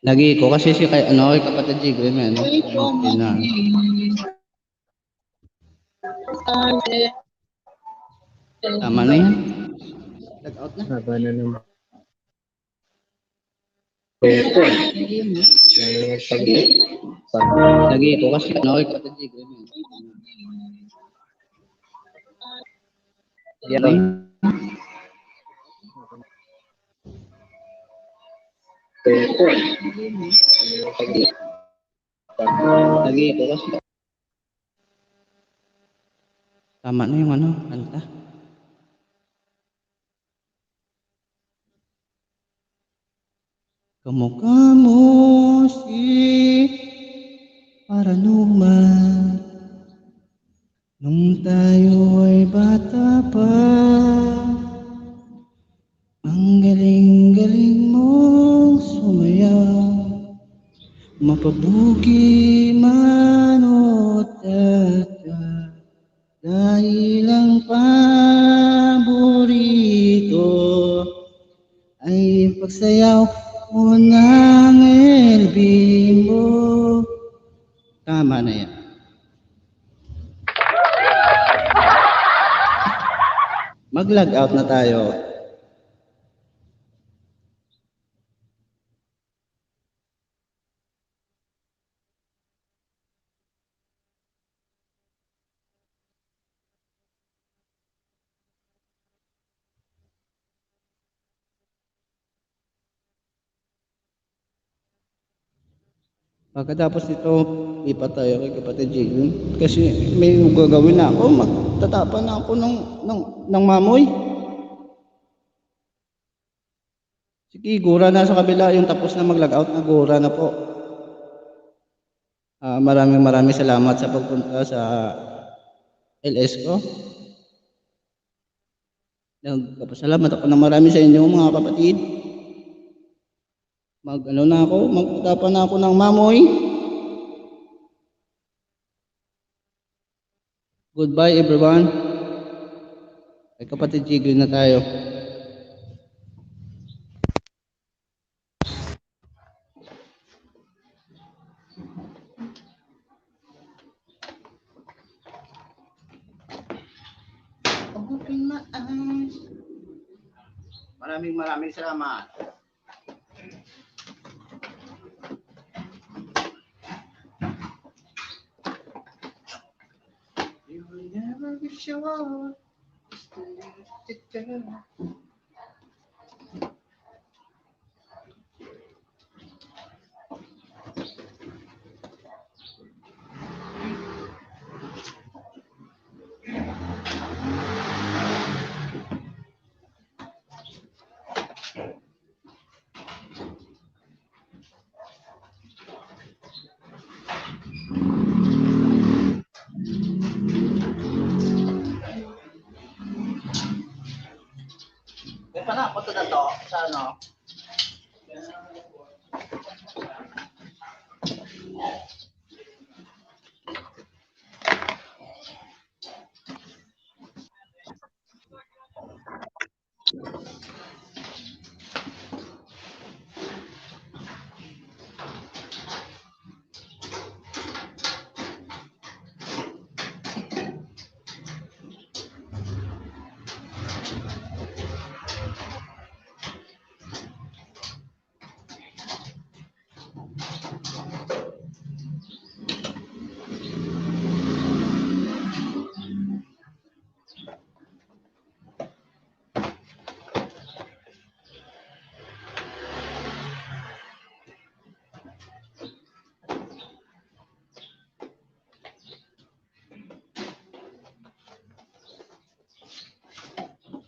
Lagi ko kasi si kay kapatid Jigo yun, Wait for my dream. Tama na yan. Nag-out na. Haba na naman. Lagi ko kasi kapatid Jigo yun. Yan. Lagi ko kasi. Tama na yung kanta. Kamu si paranormal nung tayo ay bata pa. Ang galing-galing mo pabugi manot dahil ang paborito ay pagsayaw mo ng El Bimbo. Tama na yan. Mag-log out na tayo. Pagkatapos nito, lipat tayo kay kapatid Jalen. Kasi may gagawin na ako. Magtatapa na ako ng mamoy. Sige, gura na sa kabila. Yung tapos na mag-log out na gura na po. Maraming salamat sa pagpunta sa LS ko. Nagpapasalamat ako ng marami sa inyo mga kapatid. Magtapa na ako ng mamoy. Goodbye everyone. Kay kapatid Jiggle na tayo. Open my eyes. Maraming salamat. You will never be sure. Paano ako na to? Sa ano?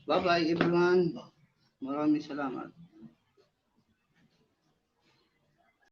Bye-bye everyone. Maraming salamat.